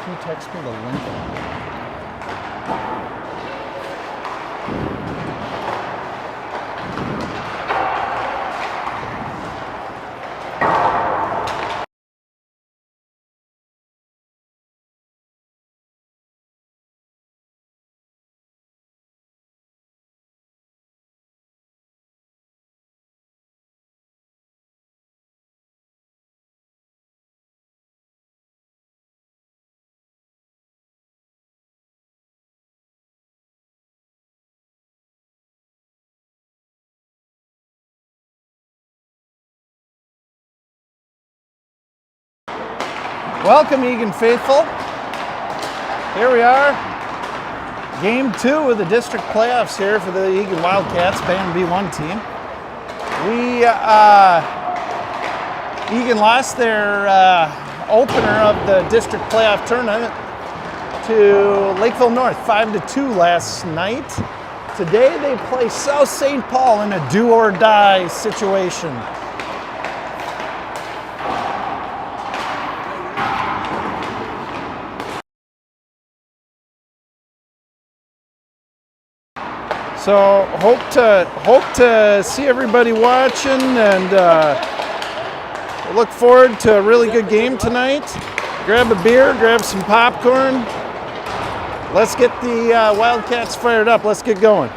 Can you text me the link? Welcome, Egan faithful. Here we are, game 2 of the district playoffs here for the Egan Wildcats, Band B1 team. Egan lost their opener of the district playoff tournament to Lakeville North, 5-2 last night. Today they play South St. Paul in a do or die situation. So hope to see everybody watching, and look forward to a really good game tonight. Grab a beer, grab some popcorn. Let's get the Wildcats fired up. Let's get going.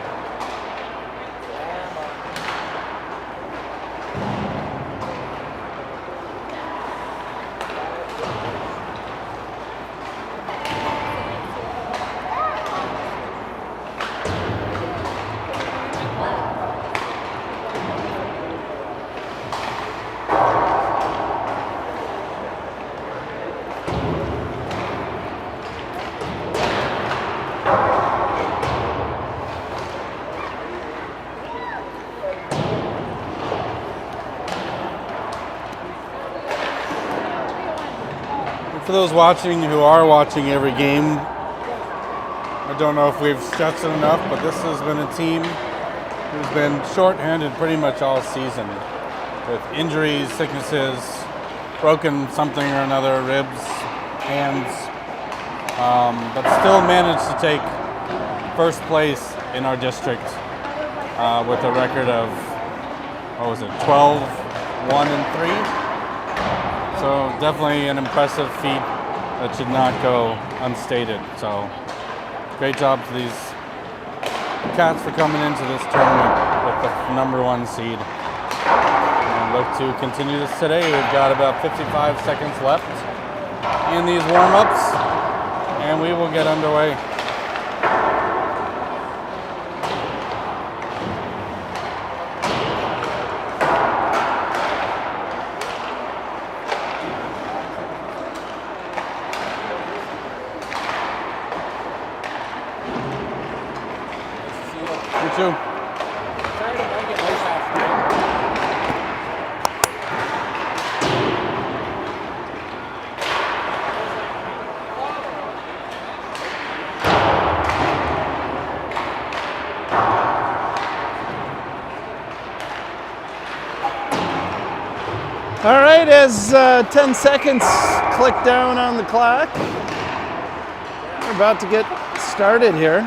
For those watching who are watching every game, I don't know if we've stressed it enough, but this has been a team who's been shorthanded pretty much all season with injuries, sicknesses, broken something or another, ribs, hands, but still managed to take first place in our district with a record of, 12, 1, and 3. So definitely an impressive feat that should not go unstated. So great job to these Cats for coming into this tournament with the #1 seed. And look to continue this today. We've got about 55 seconds left in these warm-ups, and we will get underway. Too. All right, as 10 seconds click down on the clock, we're about to get started here.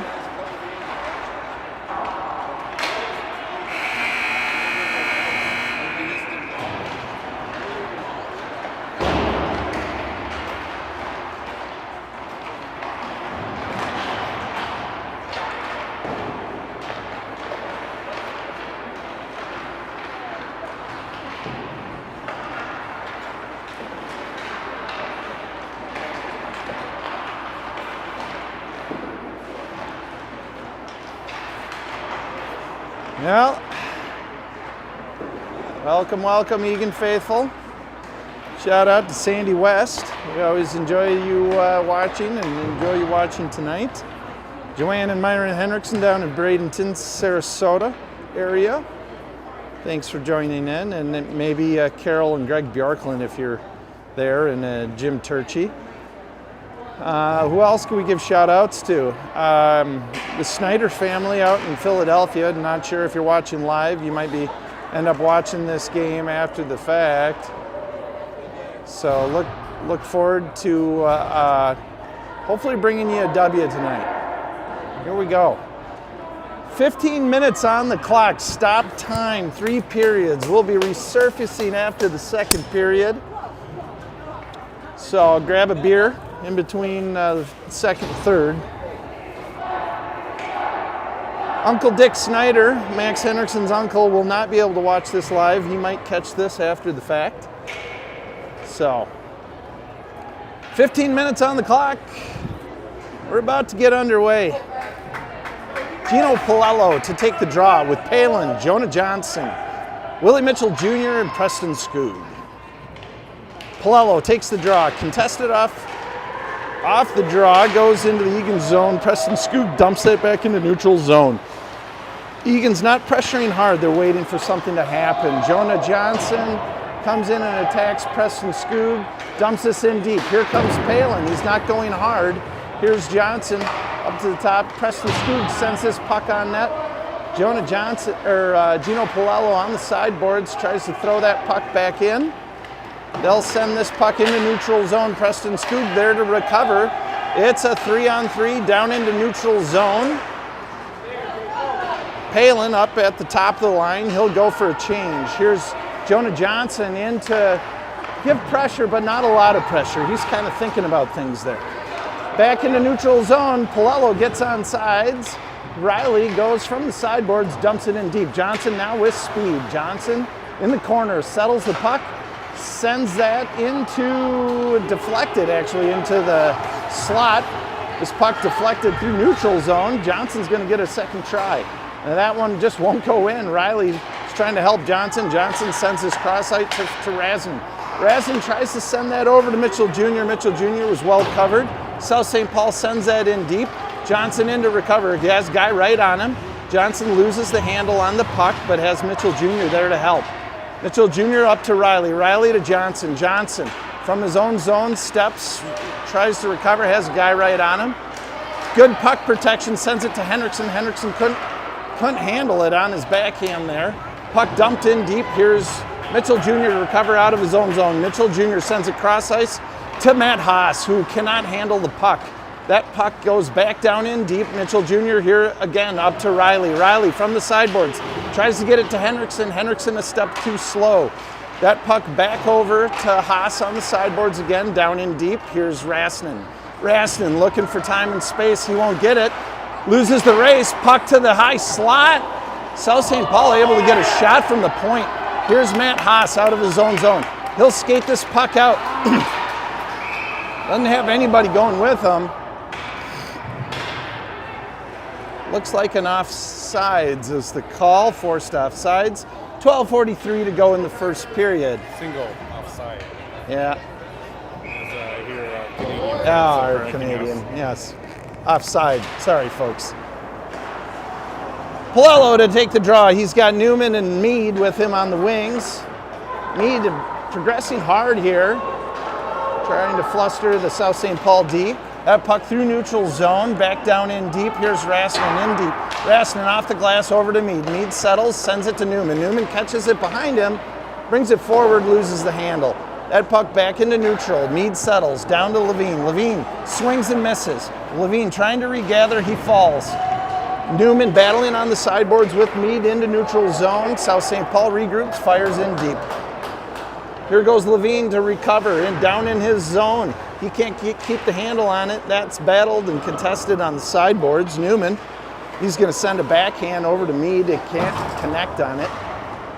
Well, welcome, Egan faithful. Shout out to Sandy West. We always enjoy you watching, and enjoy you watching tonight. Joanne and Myron Henriksen down in Bradenton, Sarasota area. Thanks for joining in, and then maybe Carol and Greg Bjorklund if you're there, and Jim Turchi. Who else can we give shout outs to? The Snyder family out in Philadelphia. Not sure if you're watching live. You might end up watching this game after the fact. So look forward to hopefully bringing you a W tonight. Here we go. 15 minutes on the clock, stop time, 3 periods. We'll be resurfacing after the second period. So grab a beer in between second and third. Uncle Dick Snyder, Max Henriksen's uncle, will not be able to watch this live. He might catch this after the fact. So, 15 minutes on the clock. We're about to get underway. Gino Palello to take the draw with Palin, Jonah Johnson, Willie Mitchell Jr., and Preston Skoog. Palello takes the draw, contested off the draw, goes into the Egan zone. Preston Skoog dumps it back into neutral zone. Egan's not pressuring hard, they're waiting for something to happen. Jonah Johnson comes in and attacks Preston Skoog, dumps this in deep. Here comes Palin, he's not going hard. Here's Johnson up to the top. Preston Skoog sends this puck on net. Jonah Johnson, Gino Palello on the sideboards, tries to throw that puck back in. They'll send this puck into neutral zone. Preston Skoog there to recover. It's a 3-on-3 down into neutral zone. Palin up at the top of the line. He'll go for a change. Here's Jonah Johnson in to give pressure, but not a lot of pressure. He's kind of thinking about things there. Back into neutral zone. Palello gets on sides. Riley goes from the sideboards, dumps it in deep. Johnson now with speed. Johnson in the corner, settles the puck, sends that deflected actually into the slot. This puck deflected through neutral zone. Johnson's going to get a second try. And that one just won't go in. Riley's trying to help Johnson. Johnson sends his cross-ice to Razin. Razin tries to send that over to Mitchell Jr. Mitchell Jr. was well covered. South St. Paul sends that in deep. Johnson in to recover. He has guy right on him. Johnson loses the handle on the puck, but has Mitchell Jr. there to help. Mitchell Jr. up to Riley. Riley to Johnson. Johnson from his own zone steps, tries to recover, has a guy right on him. Good puck protection, sends it to Henriksen. Henriksen couldn't handle it on his backhand there. Puck dumped in deep. Here's Mitchell Jr. to recover out of his own zone. Mitchell Jr. sends it cross ice to Matt Haas, who cannot handle the puck. That puck goes back down in deep. Mitchell Jr. here again up to Riley. Riley from the sideboards tries to get it to Henriksen. Henriksen a step too slow. That puck back over to Haas on the sideboards again, down in deep. Here's Rasnin. Rasnin looking for time and space. He won't get it. Loses the race. Puck to the high slot. South St. Paul able to get a shot from the point. Here's Matt Haas out of his own zone. He'll skate this puck out. Doesn't have anybody going with him. Looks like an offsides is the call, forced offsides. 12:43 to go in the first period. Single offside. Yeah. Canadian. Canadian, yes. Offside, sorry folks. Palello to take the draw. He's got Newman and Mead with him on the wings. Mead progressing hard here, trying to fluster the South St. Paul D. That puck through neutral zone, back down in deep. Here's Rasnin in deep. Rasnin off the glass over to Mead. Mead settles, sends it to Newman. Newman catches it behind him, brings it forward, loses the handle. That puck back into neutral. Mead settles, down to Levine. Levine swings and misses. Levine trying to regather, he falls. Newman battling on the sideboards with Mead into neutral zone. South St. Paul regroups, fires in deep. Here goes Levine to recover and down in his zone. He can't keep the handle on it. That's battled and contested on the sideboards. Newman, he's going to send a backhand over to Mead. It can't connect on it.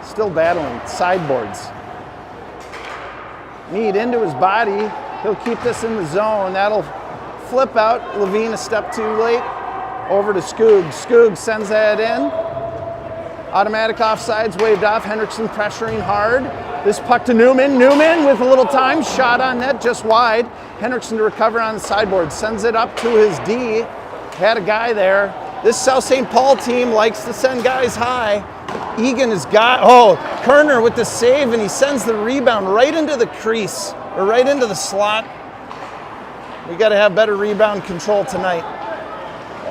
Still battling sideboards. Mead into his body. He'll keep this in the zone. That'll flip out. Levine a step too late. Over to Skoog. Skoog sends that in. Automatic offsides waved off. Henriksen pressuring hard. This puck to Newman. Newman with a little time. Shot on net just wide. Henriksen to recover on the sideboard. Sends it up to his D. Had a guy there. This South St. Paul team likes to send guys high. Egan has got, Kerner with the save, and he sends the rebound right into the crease, or right into the slot. We got to have better rebound control tonight.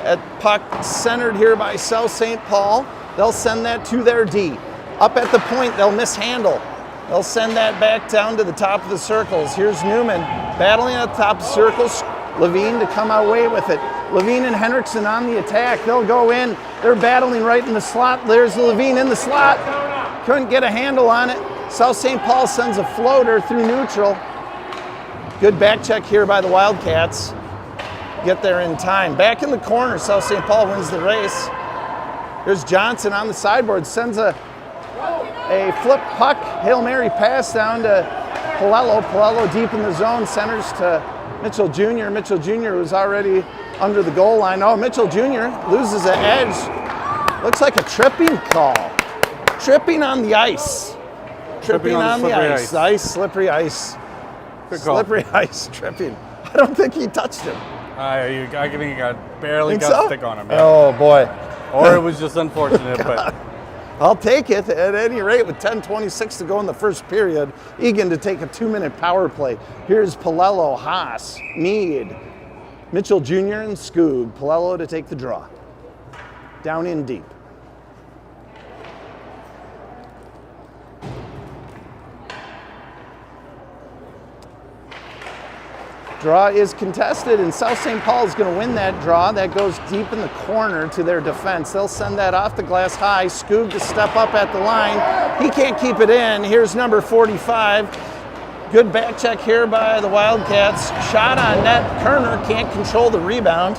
At puck centered here by South St. Paul. They'll send that to their D. Up at the point, they'll mishandle. They'll send that back down to the top of the circles. Here's Newman battling at the top of the circles. Levine to come away with it. Levine and Henriksen on the attack. They'll go in. They're battling right in the slot. There's Levine in the slot. Couldn't get a handle on it. South St. Paul sends a floater through neutral. Good back check here by the Wildcats. Get there in time. Back in the corner, South St. Paul wins the race. Here's Johnson on the sideboard. Sends a flip puck. Hail Mary pass down to Palello. Palello deep in the zone. Centers to Mitchell Jr. Mitchell Jr. was already under the goal line. Oh, Mitchell Jr. loses an edge. Looks like a tripping call. Tripping on the ice. Tripping on the ice. Ice, slippery ice. Good call. Slippery ice, tripping. I don't think he touched him. I think he barely Think got so? a stick on him. Yeah. Oh, boy. Or it was just unfortunate, but I'll take it at any rate with 10:26 to go in the first period. Egan to take a 2-minute power play. Here's Palello, Haas, Mead, Mitchell Jr. and Skoog. Palello to take the draw. Down in deep. Draw is contested, and South St. Paul is going to win that draw. That goes deep in the corner to their defense. They'll send that off the glass high. Skoog to step up at the line. He can't keep it in. Here's number 45. Good back check here by the Wildcats. Shot on net. Kerner can't control the rebound.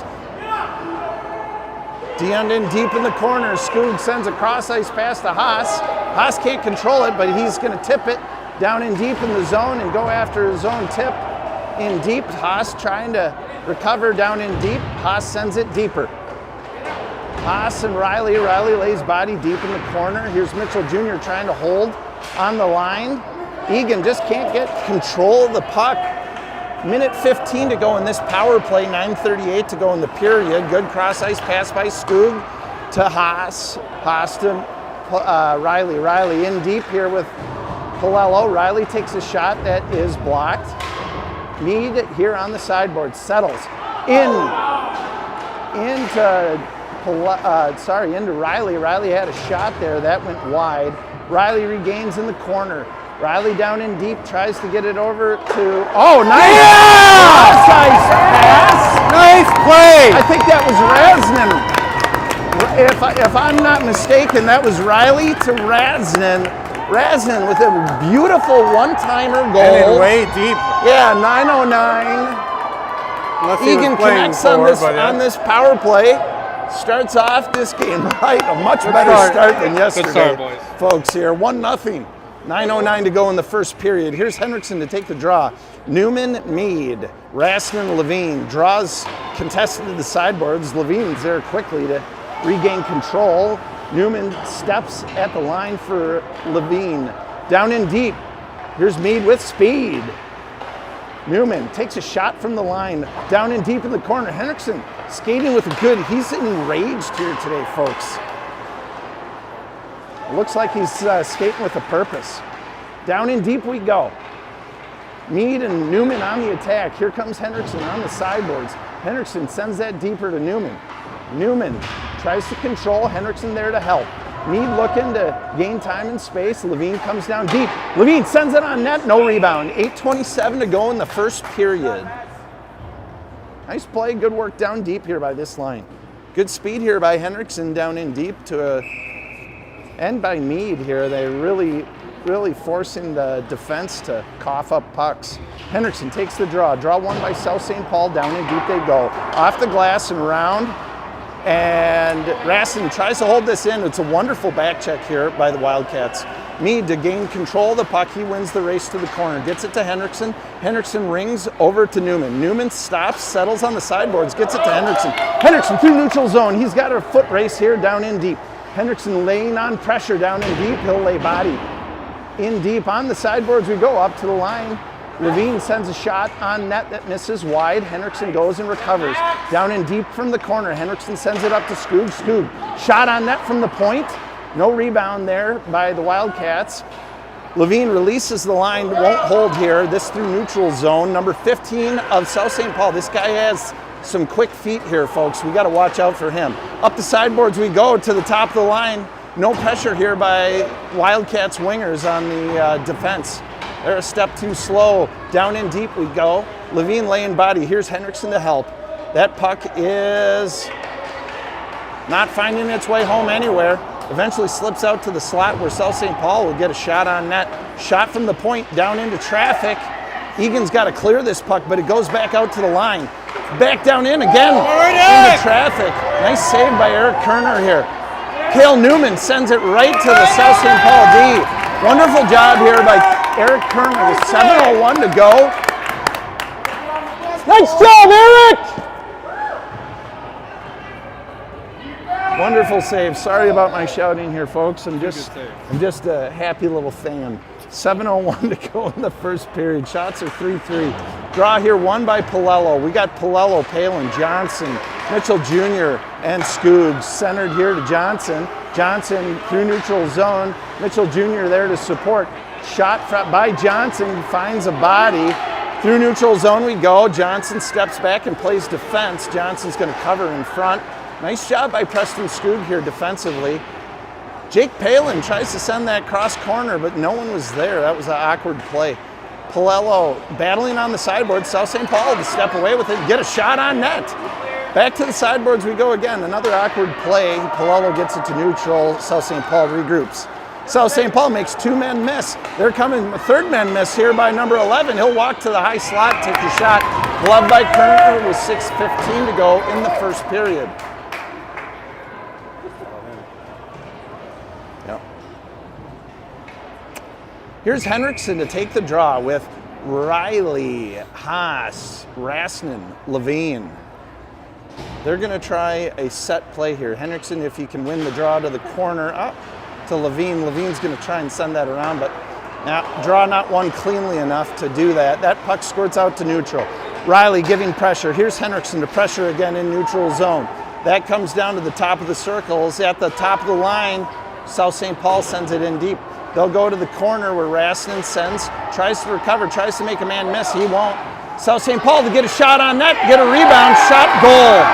Deondon deep in the corner. Skoog sends a cross ice pass to Haas. Haas can't control it, but he's going to tip it down in deep in the zone and go after his own tip. In deep, Haas trying to recover down in deep. Haas sends it deeper. Haas and Riley. Riley lays body deep in the corner. Here's Mitchell Jr. trying to hold on the line. Egan just can't get control of the puck. Minute 15 to go in this power play. 9:38 to go in the period. Good cross ice pass by Skoog to Haas. Haas to Riley. Riley in deep here with Palello. Riley takes a shot that is blocked. Mead here on the sideboard settles into Riley. Riley had a shot there that went wide. Riley regains in the corner. Riley down in deep tries to get it over to nice pass. nice play. I think that was Raznan. If I'm not mistaken, that was Riley to Raznan. Raznan with a beautiful one-timer goal. And way deep. Yeah, 9:09. Egan connects on this power play. Starts off this game right. A much better start than yesterday. Good start, boys. Folks here, 1-0. 9:09 to go in the first period. Here's Henriksen to take the draw. Newman, Mead, Rasman, Levine. Draws contested to the sideboards. Levine's there quickly to regain control. Newman steps at the line for Levine. Down in deep. Here's Mead with speed. Newman takes a shot from the line. Down in deep in the corner. Henriksen skating with a good. He's enraged here today, folks. It looks like he's skating with a purpose. Down in deep we go. Mead and Newman on the attack. Here comes Henriksen on the sideboards. Henriksen sends that deeper to Newman. Newman tries to control. Henriksen there to help. Mead looking to gain time and space. Levine comes down deep. Levine sends it on net. No rebound. 8:27 to go in the first period. Nice play. Good work down deep here by this line. Good speed here by Henriksen down in deep and by Mead here. They really forcing the defense to cough up pucks. Henriksen takes the draw. Draw one by South St. Paul. Down in deep they go. Off the glass and round. And Raston tries to hold this in. It's a wonderful back check here by the Wildcats. Mead to gain control of the puck. He wins the race to the corner. Gets it to Henriksen. Henriksen rings over to Newman. Newman stops, settles on the sideboards, gets it to Henriksen. Henriksen through neutral zone. He's got a foot race here down in deep. Henriksen laying on pressure down in deep. He'll lay body. In deep on the sideboards we go up to the line. Levine sends a shot on net that misses wide. Henriksen goes and recovers. Down in deep from the corner. Henriksen sends it up to Skoog. Skoog, shot on net from the point. No rebound there by the Wildcats. Levine releases the line, won't hold here. This through neutral zone. Number 15 of South St. Paul. This guy has some quick feet here, folks. We got to watch out for him. Up the sideboards we go to the top of the line. No pressure here by Wildcats wingers on the defense. They're a step too slow. Down in deep we go. Levine laying body. Here's Henriksen to help. That puck is not finding its way home anywhere. Eventually slips out to the slot where South St. Paul will get a shot on net. Shot from the point down into traffic. Egan's got to clear this puck, but it goes back out to the line. Back down in again into traffic. Nice save by Eric Kerner here. Cale Newman sends it right to the South St. Paul D. Wonderful job here by Eric Kerner with 7:01 to go. Nice job, Eric! Wonderful save. Sorry about my shouting here, folks. I'm just a happy little fan. 7:01 to go in the first period. Shots are 3-3. Draw here won by Palello. We got Palello, Palin, Johnson, Mitchell Jr., and Scoogs. Centered here to Johnson. Johnson through neutral zone. Mitchell Jr. there to support. Shot by Johnson, finds a body. Through neutral zone we go. Johnson steps back and plays defense. Johnson's going to cover in front. Nice job by Preston Skoog here defensively. Jake Palin tries to send that cross corner, but no one was there. That was an awkward play. Palello battling on the sideboard. South St. Paul to step away with it, get a shot on net. Back to the sideboards we go again. Another awkward play. Palello gets it to neutral. South St. Paul regroups. South St. Paul makes two men miss. They're coming, a third man miss here by number 11. He'll walk to the high slot, take the shot. Glove by Kerner with 6:15 to go in the first period. Here's Henriksen to take the draw with Riley, Haas, Rasnin, Levine. They're going to try a set play here. Henriksen, if he can win the draw to the corner, up to Levine. Levine's going to try and send that around, but now draw not one cleanly enough to do that. That puck squirts out to neutral. Riley giving pressure. Here's Henriksen to pressure again in neutral zone. That comes down to the top of the circles. At the top of the line, South St. Paul sends it in deep. They'll go to the corner where Rasnin sends, tries to recover, tries to make a man miss. He won't. South St. Paul to get a shot on net, get a rebound, shot, goal.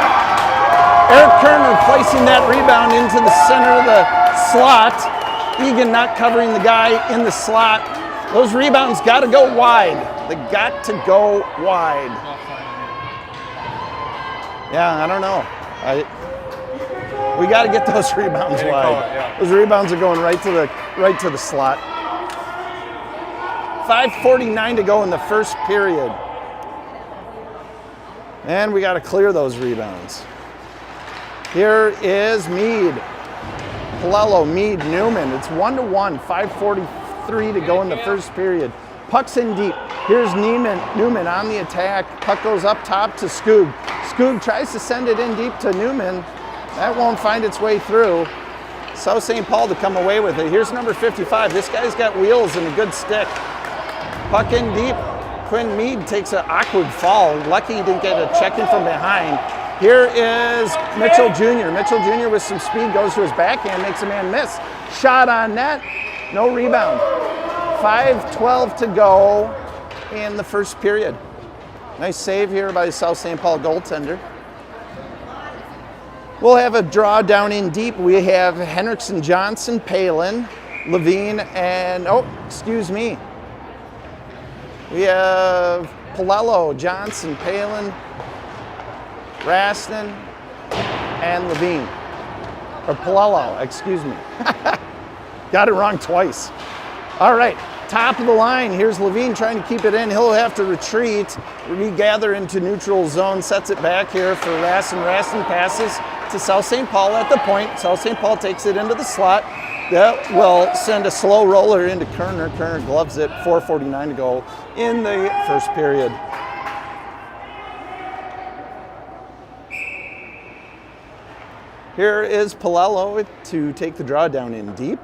Eric Kerner placing that rebound into the center of the slot. Egan not covering the guy in the slot. Those rebounds got to go wide. They got to go wide. Yeah, I don't know. We got to get those rebounds wide. Those rebounds are going right to the slot. 5:49 to go in the first period. And we got to clear those rebounds. Here is Mead. Palello, Mead, Newman. It's 1-1, 5:43 to go in the first period. Puck's in deep. Here's Newman on the attack. Puck goes up top to Skoog. Skoog tries to send it in deep to Newman. That won't find its way through. South St. Paul to come away with it. Here's number 55. This guy's got wheels and a good stick. Puck in deep. Quinn Mead takes an awkward fall. Lucky he didn't get a check-in from behind. Here is Mitchell Jr. Mitchell Jr. with some speed goes to his backhand, makes a man miss. Shot on net, no rebound. 5:12 to go in the first period. Nice save here by the South St. Paul goaltender. We'll have a draw down in deep. We have Henriksen, Johnson, Palin, Levine, and, we have Palello, Johnson, Palin, Rasnin, and Levine. Or Palello, excuse me. Got it wrong twice. All right, top of the line. Here's Levine trying to keep it in. He'll have to retreat, regather into neutral zone, sets it back here for Rasnin. Rasnin passes to South St. Paul at the point. South St. Paul takes it into the slot. That will send a slow roller into Kerner. Kerner gloves it. 4:49 to go in the first period. Here is Palello to take the draw down in deep.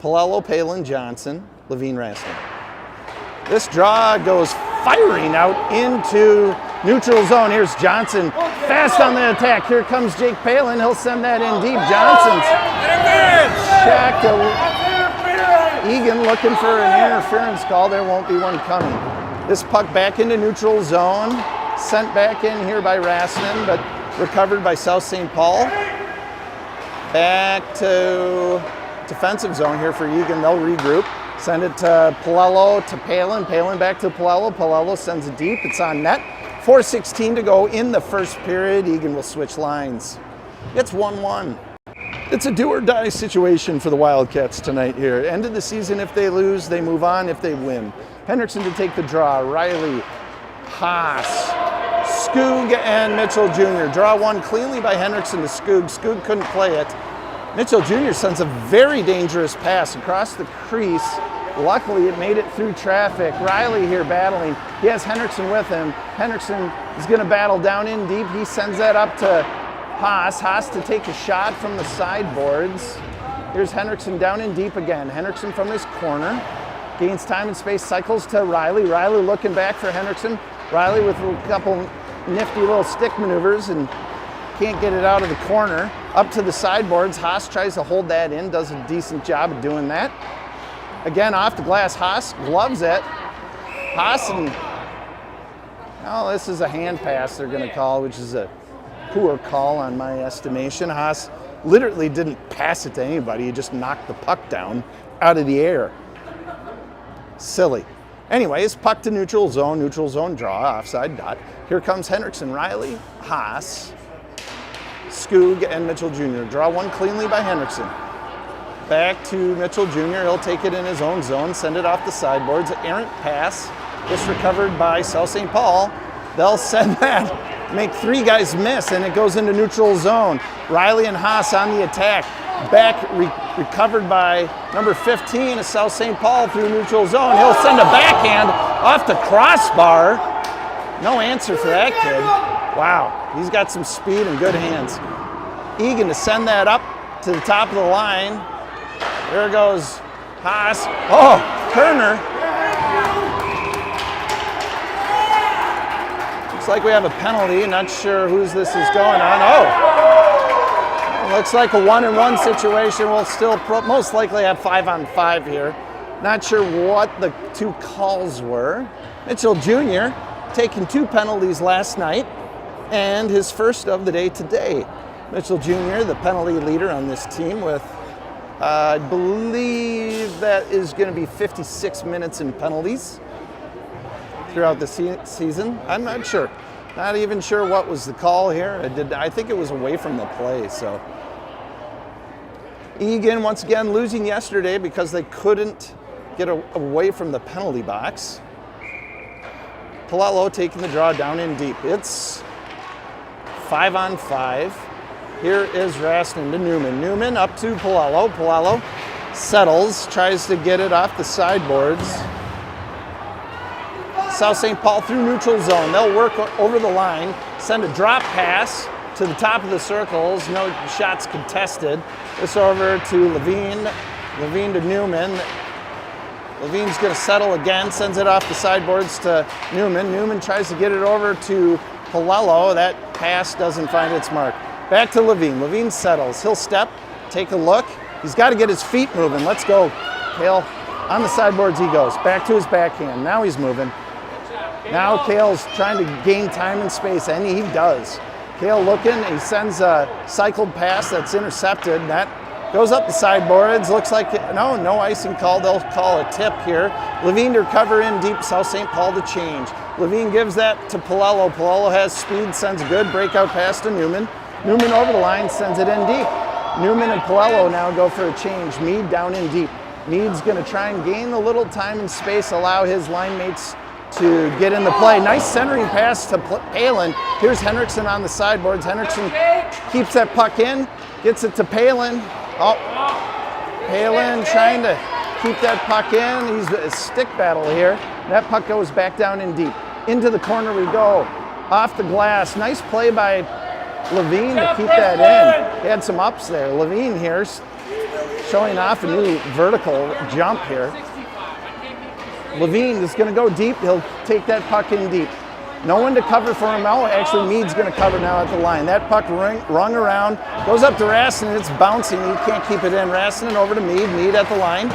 Palello, Palin, Johnson, Levine, Rasnin. This draw goes firing out into neutral zone. Here's Johnson, fast on the attack. Here comes Jake Palin. He'll send that in deep. Johnson's check. Egan looking for an interference call. There won't be one coming. This puck back into neutral zone. Sent back in here by Rasnin, but recovered by South St. Paul. Back to defensive zone here for Egan. They'll regroup. Send it to Palello to Palin. Palin back to Palello. Palello sends it deep. It's on net. 4:16 to go in the first period. Egan will switch lines. It's 1-1. It's a do or die situation for the Wildcats tonight here. End of the season, if they lose, they move on. If they win, Henriksen to take the draw. Riley, Haas, Skoog, and Mitchell Jr. Draw one cleanly by Henriksen to Skoog. Skoog couldn't play it. Mitchell Jr. sends a very dangerous pass across the crease. Luckily, it made it through traffic. Riley here battling. He has Henriksen with him. Henriksen is going to battle down in deep. He sends that up to Haas. Haas to take a shot from the sideboards. Here's Henriksen down in deep again. Henriksen from his corner. Gains time and space, cycles to Riley. Riley looking back for Henriksen. Riley with a couple nifty little stick maneuvers and can't get it out of the corner. Up to the sideboards. Haas tries to hold that in, does a decent job of doing that. Again, off the glass, Haas gloves it. Haas and, oh, this is a hand pass they're going to call, which is a poor call on my estimation. Haas literally didn't pass it to anybody. He just knocked the puck down out of the air. Silly. Anyways, puck to neutral zone draw, offside dot. Here comes Henriksen, Riley, Haas, Skoog, and Mitchell Jr. Draw one cleanly by Henriksen. Back to Mitchell Jr. He'll take it in his own zone, send it off the sideboards. Errant pass. It's recovered by South St. Paul. They'll send that, make three guys miss, and it goes into neutral zone. Riley and Haas on the attack. Back recovered by number 15 of South St. Paul through neutral zone. He'll send a backhand off the crossbar. No answer for that kid. Wow, he's got some speed and good hands. Egan to send that up to the top of the line. There goes Haas. Oh, Turner. Looks like we have a penalty. Not sure whose this is going on. Oh, looks like a 1-on-1 situation. We'll still most likely have 5-on-5 here. Not sure what the two calls were. Mitchell Jr. taking 2 penalties last night and his first of the day today. Mitchell Jr., the penalty leader on this team with, I believe that is going to be 56 minutes in penalties throughout the season. I'm not sure. Not even sure what was the call here. I think it was away from the play, so. Egan, once again, losing yesterday because they couldn't get away from the penalty box. Palello taking the draw down in deep. It's 5-on-5. Here is Raston to Newman. Newman up to Palello. Palello settles, tries to get it off the sideboards. South St. Paul through neutral zone. They'll work over the line, send a drop pass to the top of the circles. No shots contested. This over to Levine. Levine to Newman. Levine's going to settle again, sends it off the sideboards to Newman. Newman tries to get it over to Palello. That pass doesn't find its mark. Back to Levine. Levine settles. He'll step, take a look. He's got to get his feet moving. Let's go. Kale on the sideboards he goes. Back to his backhand. Now he's moving. Now Kale's trying to gain time and space, and he does. Kale looking. He sends a cycled pass that's intercepted. That goes up the sideboards. Looks like, no icing call. They'll call a tip here. Levine to recover in deep. South St. Paul to change. Levine gives that to Palello. Palello has speed, sends a good breakout pass to Newman. Newman over the line, sends it in deep. Newman and Palello now go for a change. Mead down in deep. Mead's going to try and gain a little time and space, allow his line mates to get in the play. Nice centering pass to Palin. Here's Henriksen on the sideboards. Henriksen keeps that puck in, gets it to Palin. Oh, Palin trying to keep that puck in. He's a stick battle here. That puck goes back down in deep. Into the corner we go. Off the glass. Nice play by Levine to keep that in. He had some ups there. Levine here showing off a new vertical jump here. Levine is going to go deep. He'll take that puck in deep. No one to cover for him. Oh, actually, Mead's going to cover now at the line. That puck rung around, goes up to Raston. It's bouncing. He can't keep it in. Raston over to Mead. Mead at the line.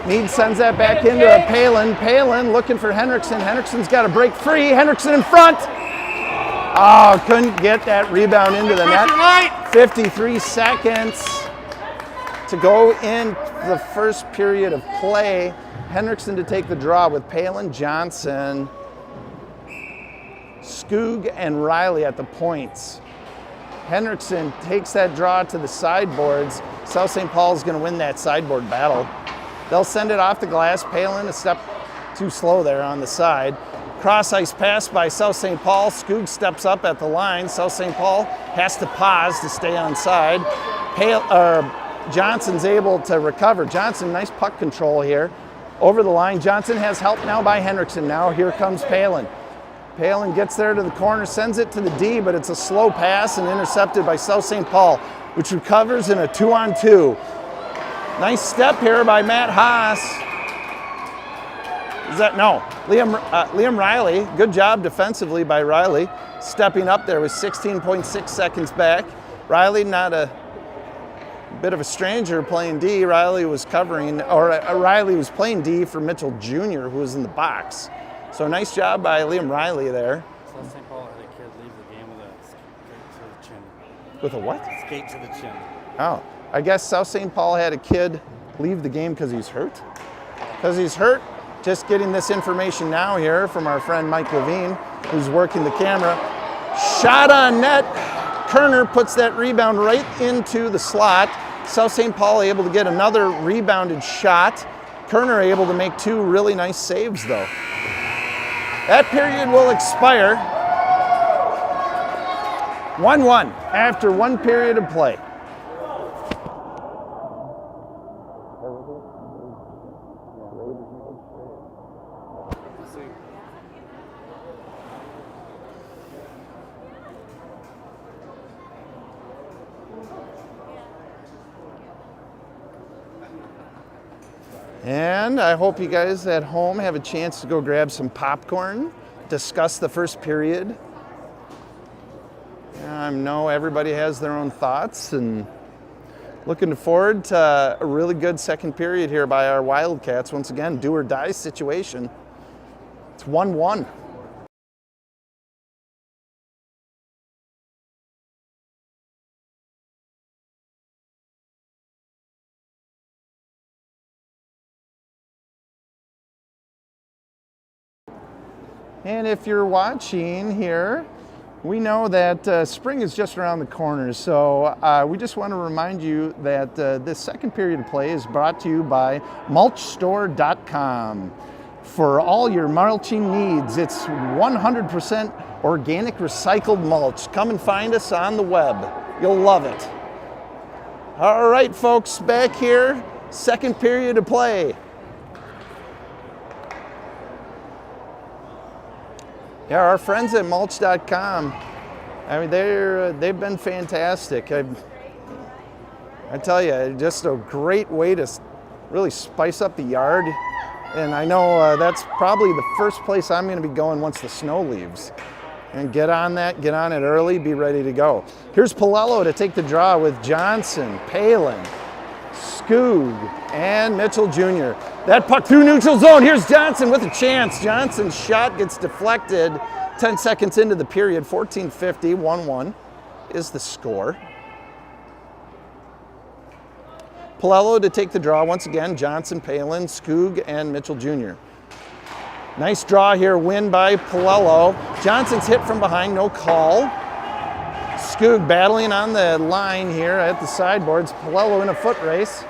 Mead sends that back into Palin. Palin looking for Henriksen. Henriksen's got to break free. Henriksen in front. Oh, couldn't get that rebound into the net. 53 seconds to go in the first period of play. Henriksen to take the draw with Palin, Johnson, Skoog, and Riley at the points. Henriksen takes that draw to the sideboards. South St. Paul is going to win that sideboard battle. They'll send it off the glass. Palin a step too slow there on the side. Cross ice pass by South St. Paul. Skoog steps up at the line. South St. Paul has to pause to stay on side. Johnson's able to recover. Johnson, nice puck control here. Over the line. Johnson has help now by Henriksen. Now here comes Palin. Palin gets there to the corner, sends it to the D, but it's a slow pass and intercepted by South St. Paul, which recovers in a 2-on-2. Nice step here by Matt Haas. Liam Riley. Good job defensively by Riley. Stepping up there with 16.6 seconds back. Riley, not a bit of a stranger playing D. Riley was playing D for Mitchell Jr., who was in the box. So nice job by Liam Riley there. South St. Paul had a kid leave the game with a skate to the chin. With a what? Skate to the chin. Oh, I guess South St. Paul had a kid leave the game because he's hurt? Because he's hurt? Just getting this information now here from our friend Mike Levine, who's working the camera. Shot on net. Kerner puts that rebound right into the slot. South St. Paul able to get another rebounded shot. Kerner able to make two really nice saves though. That period will expire 1-1 after one period of play. And I hope you guys at home have a chance to go grab some popcorn, discuss the first period. I know everybody has their own thoughts, and looking forward to a really good second period here by our Wildcats. Once again, do or die situation. It's 1-1. And if you're watching here, we know that spring is just around the corner, so we just want to remind you that this second period of play is brought to you by mulchstore.com. For all your mulching needs, it's 100% organic recycled mulch. Come and find us on the web. You'll love it. All right, folks, back here, second period of play. Yeah, our friends at mulch.com, I mean, they've been fantastic. I tell you, just a great way to really spice up the yard. And I know that's probably the first place I'm going to be going once the snow leaves. And get on that, get on it early, be ready to go. Here's Palello to take the draw with Johnson, Palin, Skoog, and Mitchell Jr. That puck through neutral zone. Here's Johnson with a chance. Johnson's shot gets deflected 10 seconds into the period. 14:50, 1-1 is the score. Palello to take the draw once again. Johnson, Palin, Skoog, and Mitchell Jr. Nice draw here, win by Palello. Johnson's hit from behind, no call. Skoog battling on the line here at the sideboards. Palello in a foot race.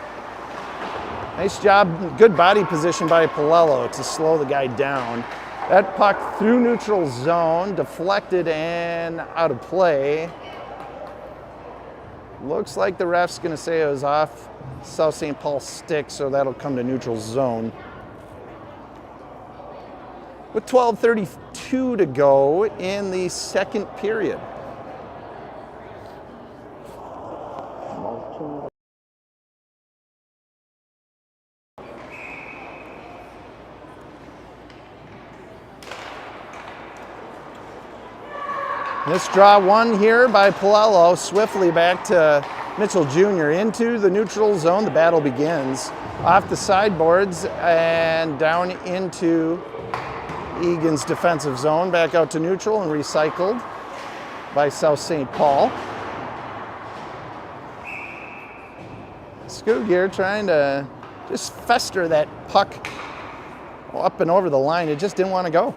Nice job, good body position by Palello to slow the guy down. That puck through neutral zone, deflected and out of play. Looks like the ref's gonna say it was off South St. Paul stick, so that'll come to neutral zone. With 12:32 to go in the second period. This draw won here by Palello, swiftly back to Mitchell Jr. into the neutral zone. The battle begins. Off the sideboards and down into Egan's defensive zone, back out to neutral and recycled by South St. Paul. Skoog here trying to just fester that puck up and over the line. It just didn't want to go.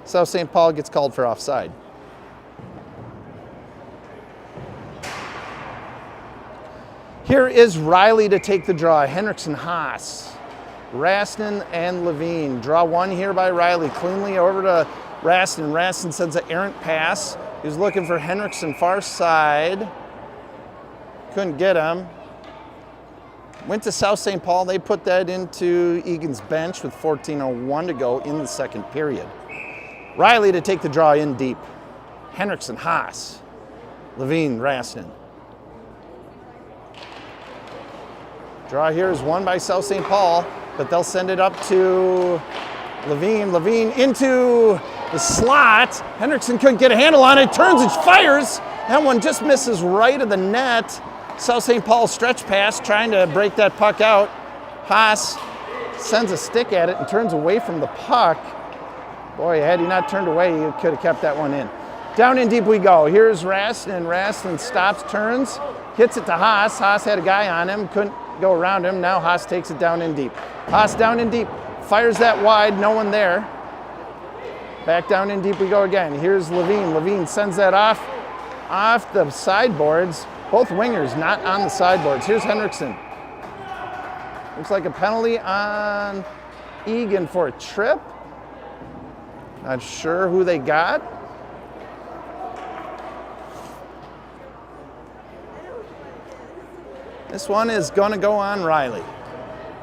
South St. Paul gets called for offside. Here is Riley to take the draw. Henriksen, Haas, Raston, and Levine. Draw one here by Riley. Cleanly over to Raston. Raston sends an errant pass. He was looking for Henriksen far side. Couldn't get him. Went to South St. Paul. They put that into Egan's bench with 14:01 to go in the second period. Riley to take the draw in deep. Henriksen, Haas, Levine, Raston. Draw here is won by South St. Paul, but they'll send it up to Levine. Levine into the slot. Henriksen couldn't get a handle on it. Turns and fires. That one just misses right of the net. South St. Paul stretch pass, trying to break that puck out. Haas sends a stick at it and turns away from the puck. Boy, had he not turned away, he could have kept that one in. Down in deep we go. Here's Raston. Raston stops, turns, hits it to Haas. Haas had a guy on him, couldn't go around him. Now Haas takes it down in deep. Haas down in deep, fires that wide, no one there. Back down in deep we go again. Here's Levine. Levine sends that off the sideboards. Both wingers not on the sideboards. Here's Henriksen. Looks like a penalty on Egan for a trip. Not sure who they got. This one is going to go on Riley.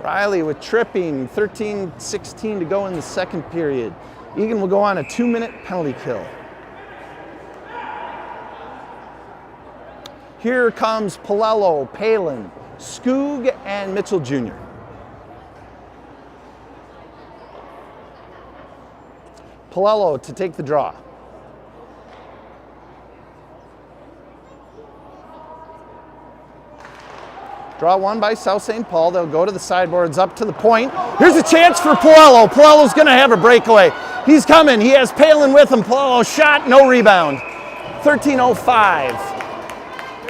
Riley with tripping, 13:16 to go in the second period. Egan will go on a 2-minute penalty kill. Here comes Palello, Palin, Skoog, and Mitchell Jr. Palello to take the draw. Draw one by South St. Paul. They'll go to the sideboards up to the point. Here's a chance for Palello. Palello's going to have a breakaway. He's coming. He has Palin with him. Palello shot, no rebound. 13:05.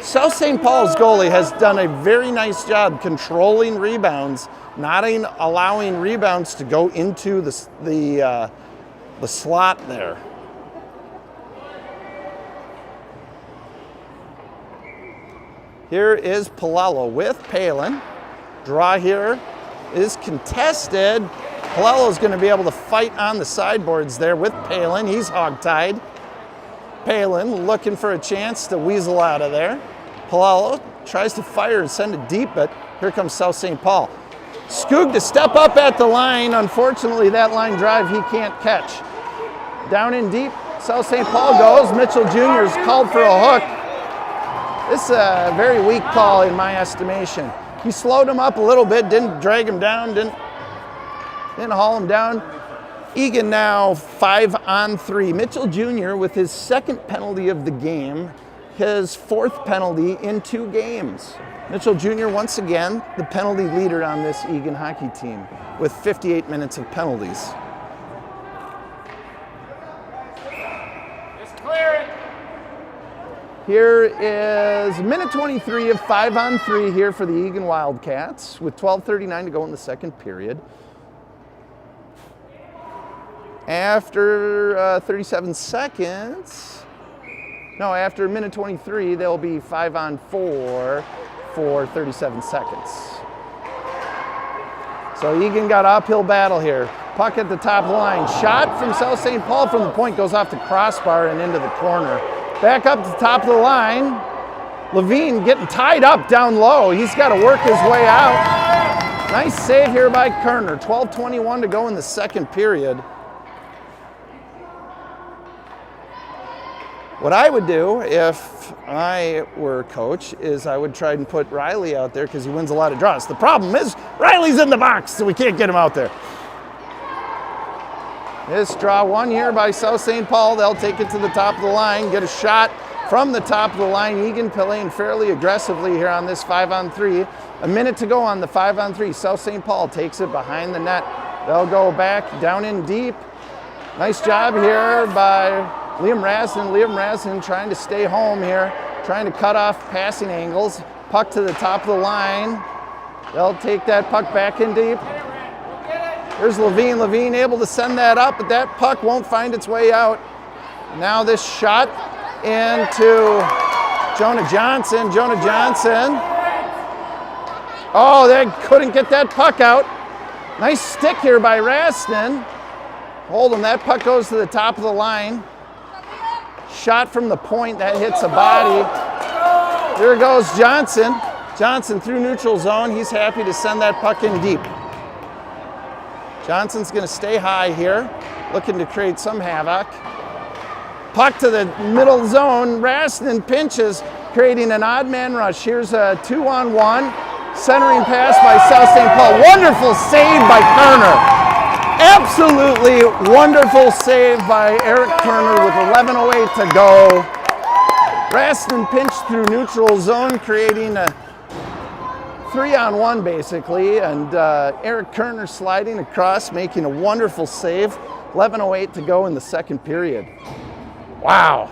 South St. Paul's goalie has done a very nice job controlling rebounds, not allowing rebounds to go into the slot there. Here is Palello with Palin. Draw here is contested. Palello's going to be able to fight on the sideboards there with Palin. He's hogtied. Palin looking for a chance to weasel out of there. Palello tries to fire and send it deep, but here comes South St. Paul. Skoog to step up at the line. Unfortunately, that line drive he can't catch. Down in deep, South St. Paul goes. Mitchell Jr. is called for a hook. This is a very weak call in my estimation. He slowed him up a little bit, didn't drag him down, didn't haul him down. Egan now 5-on-3. Mitchell Jr. with his second penalty of the game, his fourth penalty in 2 games. Mitchell Jr. once again the penalty leader on this Egan hockey team with 58 minutes of penalties. Here is minute 23 of 5-on-3 here for the Egan Wildcats with 12:39 to go in the second period. After 37 seconds, no, after minute 23, they'll be 5-on-4 for 37 seconds. So Egan got uphill battle here. Puck at the top of the line. Shot from South St. Paul from the point, goes off the crossbar and into the corner. Back up to the top of the line. Levine getting tied up down low. He's got to work his way out. Nice save here by Kerner. 12:21 to go in the second period. What I would do if I were a coach is I would try and put Riley out there because he wins a lot of draws. The problem is Riley's in the box, so we can't get him out there. This draw one here by South St. Paul. They'll take it to the top of the line, get a shot from the top of the line. Egan playing fairly aggressively here on this 5-on-3. A minute to go on the 5-on-3. South St. Paul takes it behind the net. They'll go back down in deep. Nice job here by Liam Raston. Liam Raston trying to stay home here, trying to cut off passing angles. Puck to the top of the line. They'll take that puck back in deep. Here's Levine. Levine able to send that up, but that puck won't find its way out. Now this shot into Jonah Johnson. Jonah Johnson. Oh, they couldn't get that puck out. Nice stick here by Raston. Hold him. That puck goes to the top of the line. Shot from the point. That hits a body. Here goes Johnson. Johnson through neutral zone. He's happy to send that puck in deep. Johnson's going to stay high here, looking to create some havoc. Puck to the middle zone. Raston pinches, creating an odd man rush. Here's a 2-on-1. Centering pass by South St. Paul. Wonderful save by Kerner. Absolutely wonderful save by Eric Kerner with 11:08 to go. Raston pinched through neutral zone, creating a 3-on-1 basically, and Eric Kerner sliding across, making a wonderful save. 11:08 to go in the second period. Wow.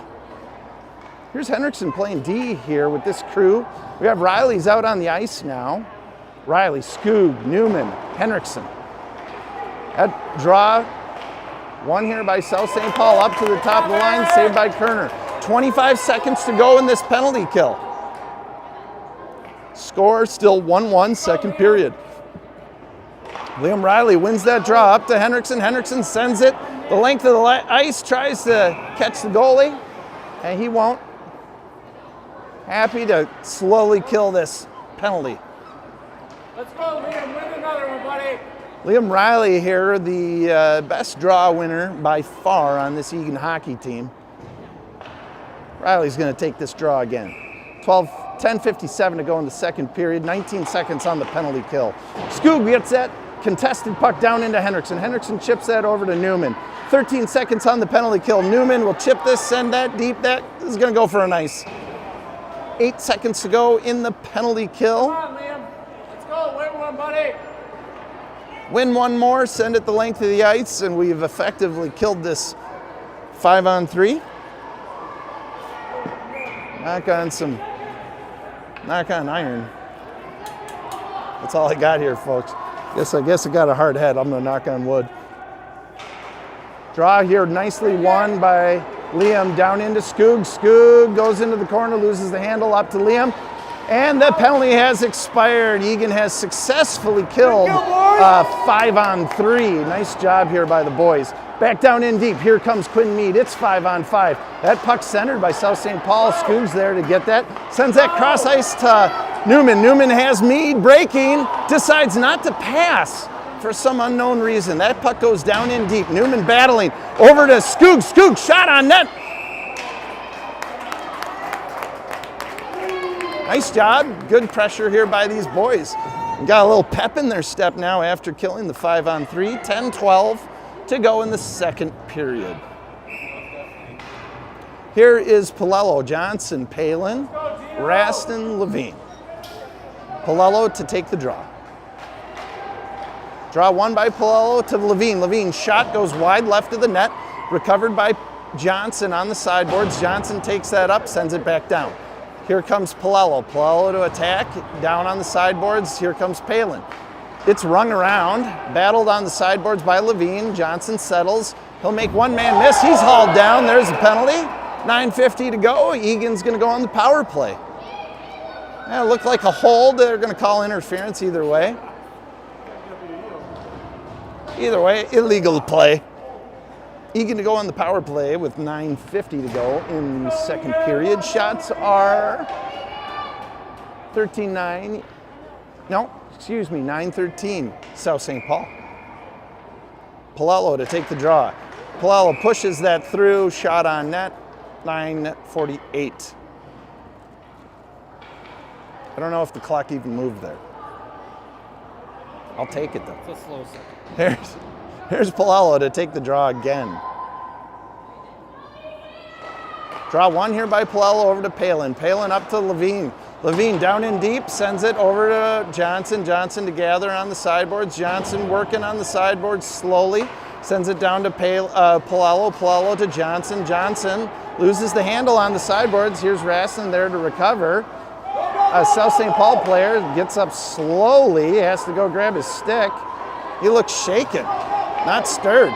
Here's Henriksen playing D here with this crew. We have Riley's out on the ice now. Riley, Skoog, Newman, Henriksen. That draw, one here by South St. Paul, up to the top of the line, saved by Kerner. 25 seconds to go in this penalty kill. Score still 1-1, second period. Liam Riley wins that draw up to Henriksen. Henriksen sends it the length of the ice, tries to catch the goalie, and he won't. Happy to slowly kill this penalty. Let's go, Liam. Win another one, buddy. Liam Riley here, the best draw winner by far on this Egan hockey team. Riley's going to take this draw again. 10:57 to go in the second period. 19 seconds on the penalty kill. Skoog gets that contested puck down into Henriksen. Henriksen chips that over to Newman. 13 seconds on the penalty kill. Newman will chip this, send that deep. That is going to go for a nice. 8 seconds to go in the penalty kill. Come on, Liam. Let's go. Win one, buddy. Win one more, send it the length of the ice, and we've effectively killed this 5-on-3. Knock on iron. That's all I got here, folks. I guess I got a hard head. I'm gonna knock on wood. Draw here, nicely won by Liam down into Skoog. Skoog goes into the corner, loses the handle up to Liam. And the penalty has expired. Egan has successfully killed 5-on-3. Nice job here by the boys. Back down in deep. Here comes Quinn Mead. It's 5-on-5. That puck centered by South St. Paul. Skoog's there to get that. Sends that cross ice to Newman. Newman has Mead breaking. Decides not to pass for some unknown reason. That puck goes down in deep. Newman battling over to Skoog. Skoog shot on net. Nice job. Good pressure here by these boys. Got a little pep in their step now after killing the 5-on-3. 10-12 to go in the second period. Here is Palello, Johnson, Palin, Raston, Levine. Palello to take the draw. Draw one by Palello to Levine. Levine shot goes wide left of the net. Recovered by Johnson on the sideboards. Johnson takes that up, sends it back down. Here comes Palello. Palello to attack, down on the sideboards. Here comes Palin. It's rung around, battled on the sideboards by Levine. Johnson settles. He'll make one man miss. He's hauled down. There's a penalty. 9:50 to go. Egan's going to go on the power play. Yeah, it looked like a hold. They're going to call interference either way. Either way, illegal play. Egan to go on the power play with 9:50 to go in the second period. Shots are 13-9. No, excuse me, 9-13, South St. Paul. Palello to take the draw. Palello pushes that through, shot on net, 9:48. I don't know if the clock even moved there. I'll take it though. It's a slow second. Here's Palello to take the draw again. Draw one here by Palello over to Palin. Palin up to Levine. Levine down in deep, sends it over to Johnson. Johnson to gather on the sideboards. Johnson working on the sideboards slowly. Sends it down to Palello. Palello to Johnson. Johnson loses the handle on the sideboards. Here's Raston there to recover. a South St. Paul player gets up slowly, has to go grab his stick. He looks shaken, not stirred.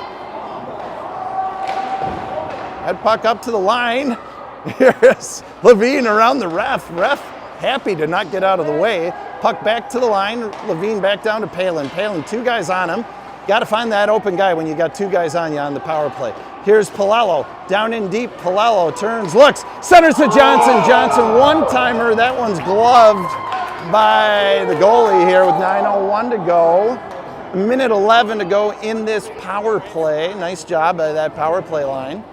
That puck up to the line. Here's Levine around the ref. Ref happy to not get out of the way. Puck back to the line. Levine back down to Palin. Palin, 2 guys on him. Got to find that open guy when you got 2 guys on you on the power play. Here's Palello. Down in deep. Palello turns, looks, centers to Johnson. Johnson, one-timer. That one's gloved by the goalie here with 9:01 to go. A minute 11 to go in this power play. Nice job by that power play line.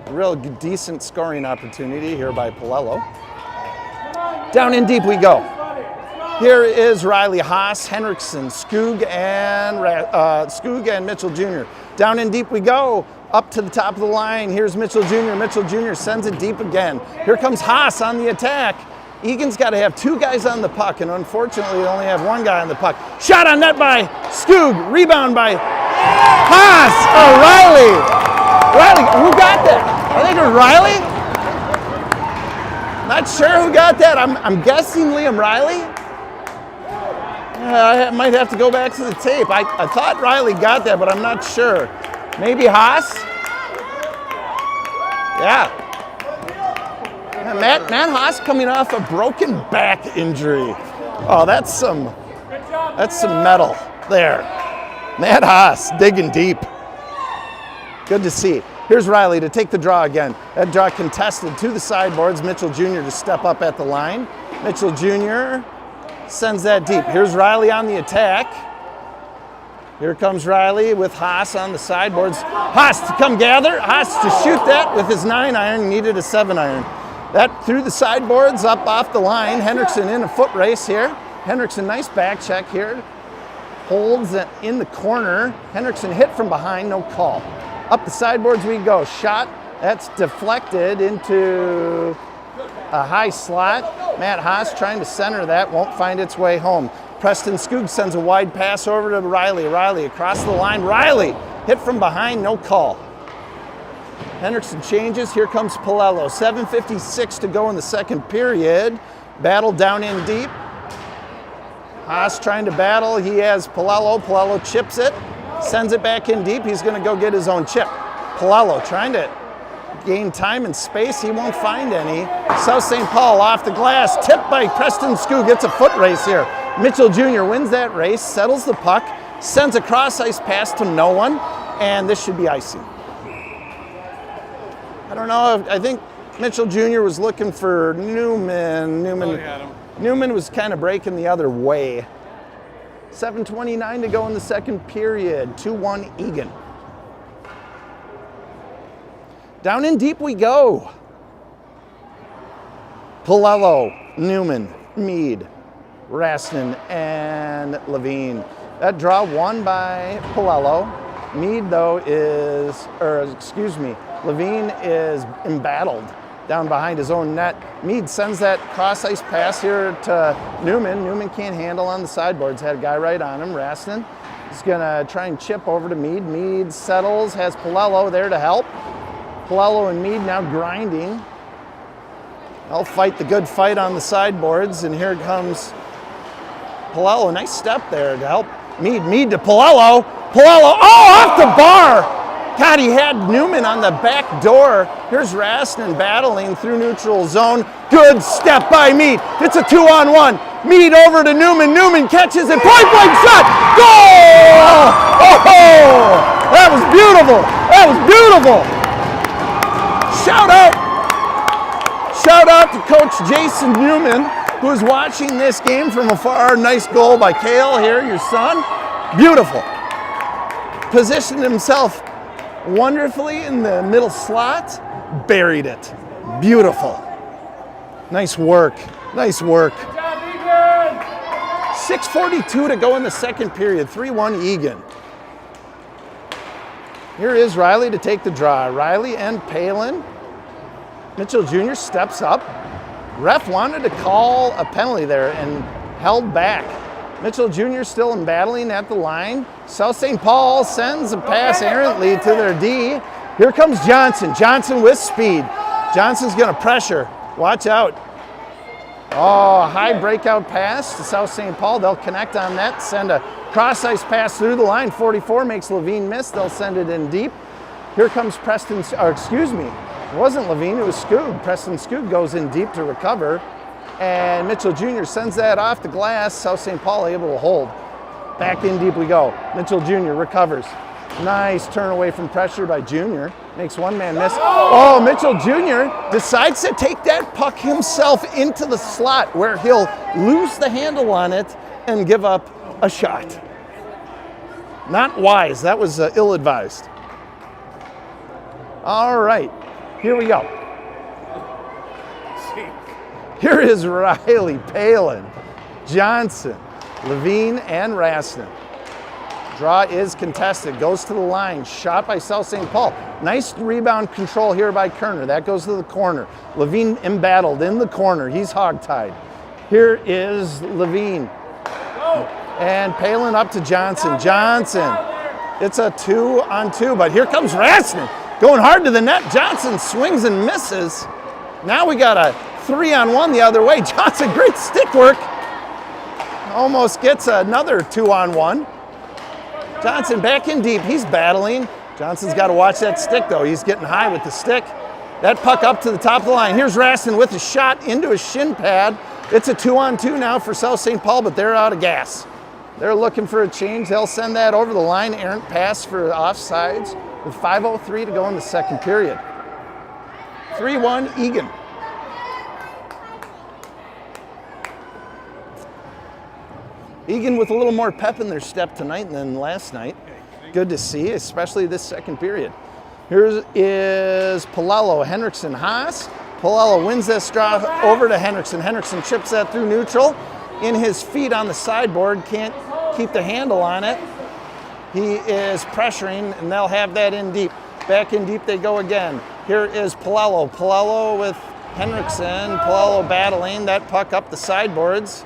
A real decent scoring opportunity here by Palello. Down in deep we go. Here is Riley, Haas, Henriksen, Skoog, and Mitchell Jr. Down in deep we go. Up to the top of the line. Here's Mitchell Jr. Mitchell Jr. sends it deep again. Here comes Haas on the attack. Egan's got to have 2 guys on the puck, and unfortunately they only have 1 guy on the puck. Shot on net by Skoog. Rebound by Haas. Oh, Riley. Riley, who got that? I think it was Riley. Not sure who got that. I'm guessing Liam Riley. I might have to go back to the tape. I thought Riley got that, but I'm not sure. Maybe Haas? Yeah. Matt Haas coming off a broken back injury. Oh, that's some metal there. Matt Haas digging deep. Good to see. Here's Riley to take the draw again. That draw contested to the sideboards. Mitchell Jr. to step up at the line. Mitchell Jr. sends that deep. Here's Riley on the attack. Here comes Riley with Haas on the sideboards. Haas to come gather. Haas to shoot that with his 9-iron. Needed a 7-iron. That through the sideboards, up off the line. Henriksen in a foot race here. Henriksen, nice back check here. Holds it in the corner. Henriksen hit from behind, no call. Up the sideboards we go. Shot, that's deflected into a high slot. Matt Haas trying to center that, won't find its way home. Preston Skoog sends a wide pass over to Riley. Riley across the line. Riley hit from behind, no call. Henriksen changes. Here comes Palello. 7:56 to go in the second period. Battle down in deep. Haas trying to battle. He has Palello. Palello chips it. Sends it back in deep. He's going to go get his own chip. Palello trying to gain time and space. He won't find any. South St. Paul off the glass. Tipped by Preston Skoog. Gets a foot race here. Mitchell Jr. wins that race. Settles the puck. Sends a cross-ice pass to no one. And this should be icing. I don't know. I think Mitchell Jr. was looking for Newman. Newman was kind of breaking the other way. 7:29 to go in the second period. 2-1 Egan. Down in deep we go. Palello, Newman, Mead, Raston, and Levine. That draw won by Palello. Mead, though, Levine is embattled down behind his own net. Mead sends that cross-ice pass here to Newman. Newman can't handle on the sideboards. Had a guy right on him. Raston is going to try and chip over to Mead. Mead settles, has Palello there to help. Palello and Mead now grinding. They'll fight the good fight on the sideboards, and here comes Palello. Nice step there to help Mead. Mead to Palello. Palello, off the bar! God, he had Newman on the back door. Here's Raston battling through neutral zone. Good step by Mead. It's a 2-on-1. Mead over to Newman. Newman catches it. Point-blank shot. Goal! Oh! That was beautiful. That was beautiful. Shout out to Coach Jason Newman, who is watching this game from afar. Nice goal by Cale here, your son. Beautiful. Positioned himself wonderfully in the middle slot, buried it. Beautiful. Nice work. Nice work. 6:42 to go in the second period. 3-1 Egan. Here is Riley to take the draw. Riley and Palin. Mitchell Jr. steps up. Ref wanted to call a penalty there and held back. Mitchell Jr. still battling at the line. South St. Paul sends a pass errantly to their D. Here comes Johnson. Johnson with speed. Johnson's going to pressure. Watch out. Oh, high breakout pass to South St. Paul. They'll connect on that, send a cross-ice pass through the line. 44 makes Levine miss. They'll send it in deep. Here comes Preston, or excuse me, it wasn't Levine, it was Skoog. Preston Skoog goes in deep to recover. And Mitchell Jr. sends that off the glass. South St. Paul able to hold. Back in deep we go. Mitchell Jr. recovers. Nice turn away from pressure by Jr. Makes one man miss. Oh, Mitchell Jr. decides to take that puck himself into the slot where he'll lose the handle on it and give up a shot. Not wise. That was ill-advised. All right, here we go. Here is Riley, Palin, Johnson, Levine, and Raston. Draw is contested, goes to the line, shot by South St. Paul. Nice rebound control here by Kerner. That goes to the corner. Levine embattled in the corner. He's hogtied. Here is Levine. And Palin up to Johnson. Johnson, it's a 2-on-2, but here comes Raston. Going hard to the net. Johnson swings and misses. Now we got a 3-on-1 the other way. Johnson, great stick work. Almost gets another 2-on-1. Johnson back in deep. He's battling. Johnson's got to watch that stick, though. He's getting high with the stick. That puck up to the top of the line. Here's Raston with a shot into a shin pad. It's a 2-on-2 now for South St. Paul, but they're out of gas. They're looking for a change. They'll send that over the line. Errant pass for offsides with 5:03 to go in the second period. 3-1 Egan. Egan with a little more pep in their step tonight than last night. Good to see, especially this second period. Here is Palello, Henriksen, Haas. Palello wins this draw over to Henriksen. Henriksen chips that through neutral. In his feet on the sideboard, can't keep the handle on it. He is pressuring, and they'll have that in deep. Back in deep they go again. Here is Palello. Palello with Henriksen. Palello battling that puck up the sideboards.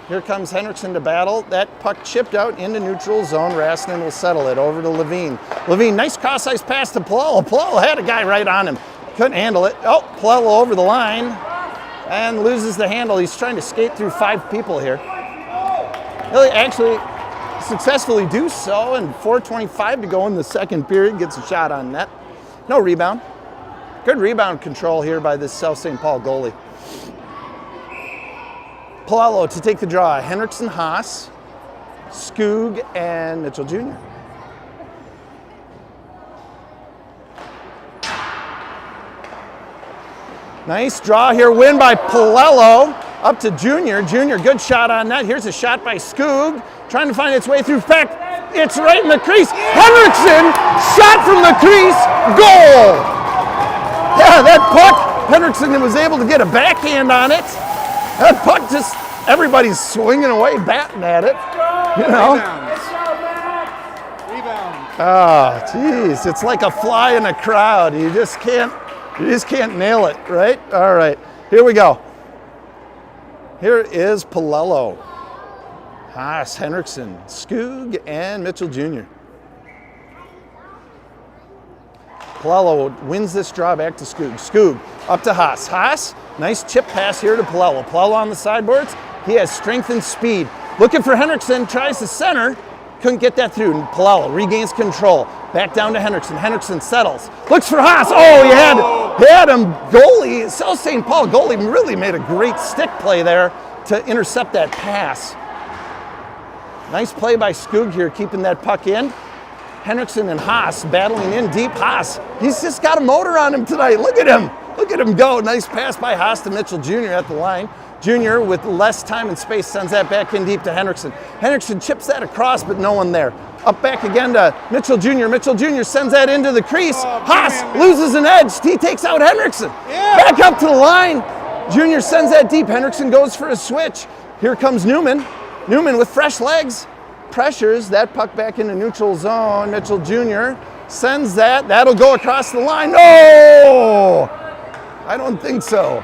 Here comes Henriksen to battle. That puck chipped out into neutral zone. Raston will settle it over to Levine. Levine, nice cross-ice pass to Palello. Palello had a guy right on him. Couldn't handle it. Oh, Palello over the line and loses the handle. He's trying to skate through 5 people here. He'll actually successfully do so, and 4:25 to go in the second period. Gets a shot on net. No rebound. Good rebound control here by this South St. Paul goalie. Palello to take the draw. Henriksen, Haas, Skoog, and Mitchell Jr. Nice draw here. Win by Palello. Up to Jr. Jr. Good shot on net. Here's a shot by Skoog. Trying to find its way through Peck. It's right in the crease. Henriksen, shot from the crease. Goal. Yeah, that puck, Henriksen was able to get a backhand on it. That puck just, everybody's swinging away, batting at it. You know? Rebound. Oh, geez. It's like a fly in a crowd. You just can't nail it, right? All right, here we go. Here is Palello, Haas, Henriksen, Skoog, and Mitchell Jr. Palello wins this draw back to Skoog. Skoog up to Haas. Haas, nice chip pass here to Palello. Palello on the sideboards. He has strength and speed. Looking for Henriksen, tries to center. Couldn't get that through. Palello regains control. Back down to Henriksen. Henriksen settles. Looks for Haas. Oh, he had him. Goalie, South St. Paul goalie really made a great stick play there to intercept that pass. Nice play by Skoog here, keeping that puck in. Henriksen and Haas battling in deep. Haas, he's just got a motor on him tonight. Look at him. Look at him go. Nice pass by Haas to Mitchell Jr. at the line. Jr. with less time and space sends that back in deep to Henriksen. Henriksen chips that across, but no one there. Up back again to Mitchell Jr. Mitchell Jr. sends that into the crease. Haas loses an edge. He takes out Henriksen. Back up to the line. Jr. sends that deep. Henriksen goes for a switch. Here comes Newman. Newman with fresh legs. Pressures that puck back into neutral zone. Mitchell Jr. sends that. That'll go across the line. No! I don't think so.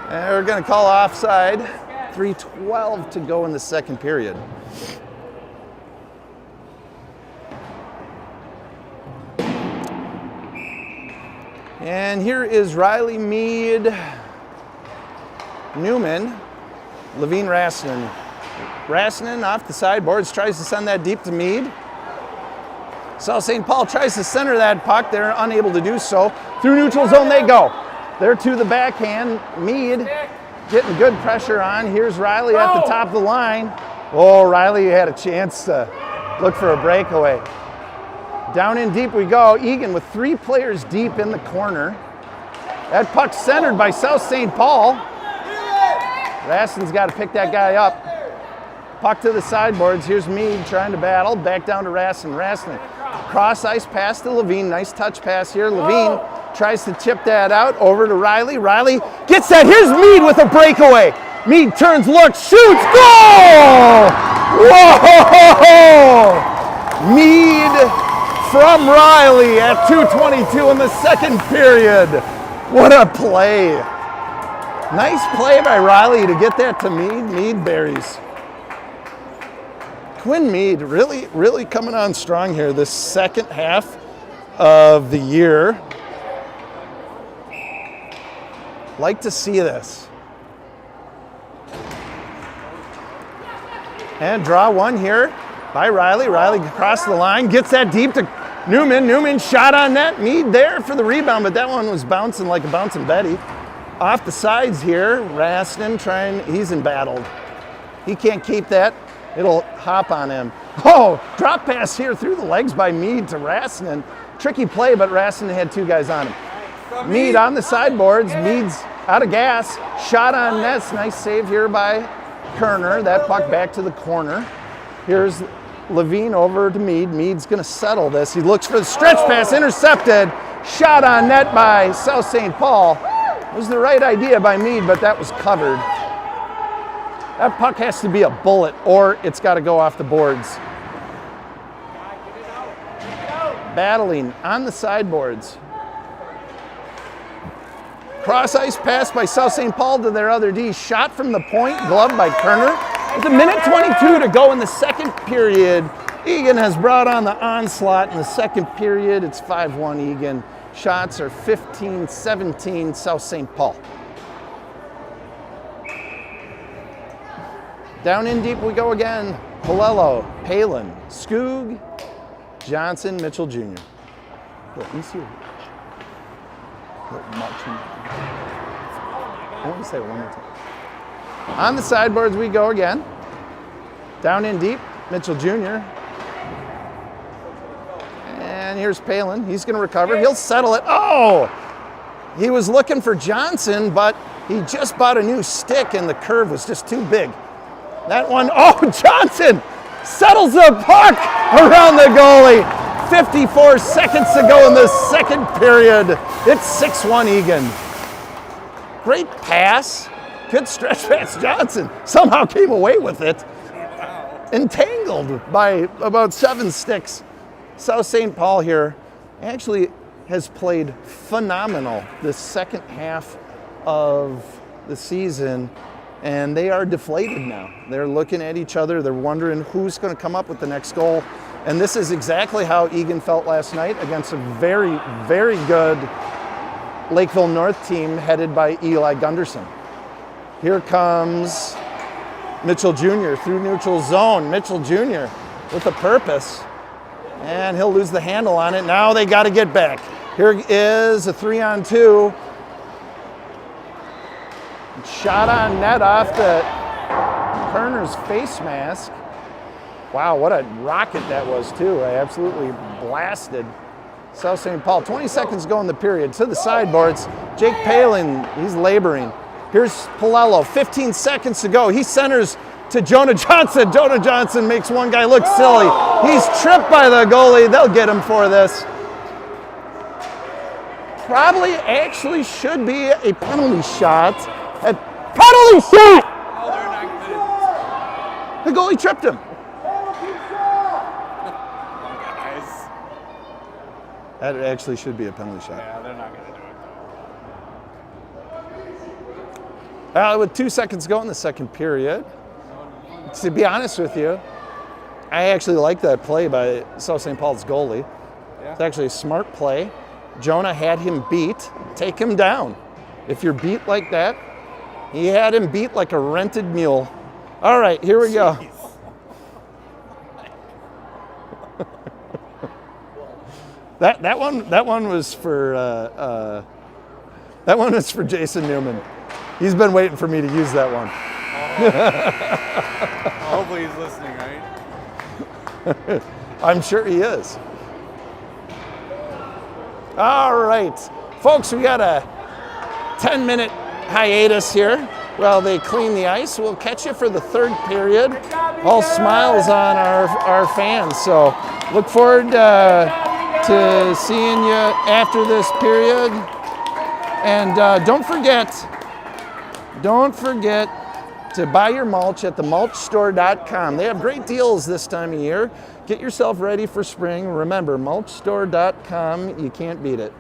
And we're going to call offside. 3:12 to go in the second period. And here is Riley, Mead, Newman. Levine Rassinen. Rassinen off the sideboards, tries to send that deep to Mead. South St. Paul tries to center that puck. They're unable to do so. Through neutral zone they go. They're to the backhand. Mead getting good pressure on. Here's Riley at the top of the line. Oh, Riley had a chance to look for a breakaway. Down in deep we go. Egan with 3 players deep in the corner. That puck centered by South St. Paul. Rassinen's got to pick that guy up. Puck to the sideboards. Here's Mead trying to battle. Back down to Rassinen. Rassinen. Cross ice pass to Levine. Nice touch pass here. Levine tries to chip that out. Over to Riley. Riley gets that. Here's Mead with a breakaway. Mead turns, looks, shoots. Goal! Whoa! Mead from Riley at 2:22 in the second period. What a play. Nice play by Riley to get that to Mead. Mead berries. Quinn Mead really coming on strong here this second half of the year. Like to see this. And draw one here by Riley. Riley across the line, gets that deep to Newman. Newman shot on net. Mead there for the rebound, but that one was bouncing like a bouncing Betty. Off the sides here, Rassinen he's embattled. He can't keep that. It'll hop on him. Oh, drop pass here through the legs by Mead to Rassinen. Tricky play, but Rassinen had 2 guys on him. Mead on the sideboards. Mead's out of gas. Shot on net. Nice save here by Kerner. That puck back to the corner. Here's Levine over to Mead. Mead's going to settle this. He looks for the stretch pass. Intercepted. Shot on net by South St. Paul. It was the right idea by Mead, but that was covered. That puck has to be a bullet, or it's got to go off the boards. Battling on the sideboards. Cross ice pass by South St. Paul to their other D. Shot from the point, gloved by Kerner. With 1:22 to go in the second period, Egan has brought on the onslaught in the second period. It's 5-1 Egan. Shots are 15-17 South St. Paul. Down in deep we go again. Polello, Palin, Skoog, Johnson, Mitchell Jr. Look, he's here. I want to say it one more time. On the sideboards we go again. Down in deep, Mitchell Jr. And here's Palin. He's going to recover. He'll settle it. Oh! He was looking for Johnson, but he just bought a new stick and the curve was just too big. That one, oh, Johnson settles the puck around the goalie. 54 seconds to go in the second period. It's 6-1 Egan. Great pass. Good stretch pass. Johnson somehow came away with it. Entangled by about 7 sticks. South St. Paul here actually has played phenomenal this second half of the season, and they are deflated now. They're looking at each other. They're wondering who's going to come up with the next goal. And this is exactly how Egan felt last night against a very, very good Lakeville North team headed by Eli Gunderson. Here comes Mitchell Jr. through neutral zone. Mitchell Jr. with a purpose, and he'll lose the handle on it. Now they got to get back. Here is a 3-on-2. Shot on net off the Kerner's face mask. Wow, what a rocket that was too. I absolutely blasted South St. Paul. 20 seconds to go in the period. To the sideboards, Jake Palin, he's laboring. Here's Polello, 15 seconds to go. He centers to Jonah Johnson. Jonah Johnson makes one guy look silly. He's tripped by the goalie. They'll get him for this. Probably actually should be a penalty shot. A penalty shot! The goalie tripped him. That actually should be a penalty shot. Yeah, they're not going to do it though. With 2 seconds to go in the second period, to be honest with you, I actually like that play by South St. Paul's goalie. Yeah. It's actually a smart play. Jonah had him beat. Take him down. If you're beat like that, He had him beat like a rented mule. All right, here we go. That one was for Jason Newman. He's been waiting for me to use that one. Hopefully he's listening, right? I'm sure he is. All right, folks, we got a 10-minute hiatus here while they clean the ice. We'll catch you for the third period. All smiles on our fans. So look forward to seeing you after this period. And don't forget to buy your mulch at themulchstore.com. They have great deals this time of year. Get yourself ready for spring. Remember, mulchstore.com, you can't beat it.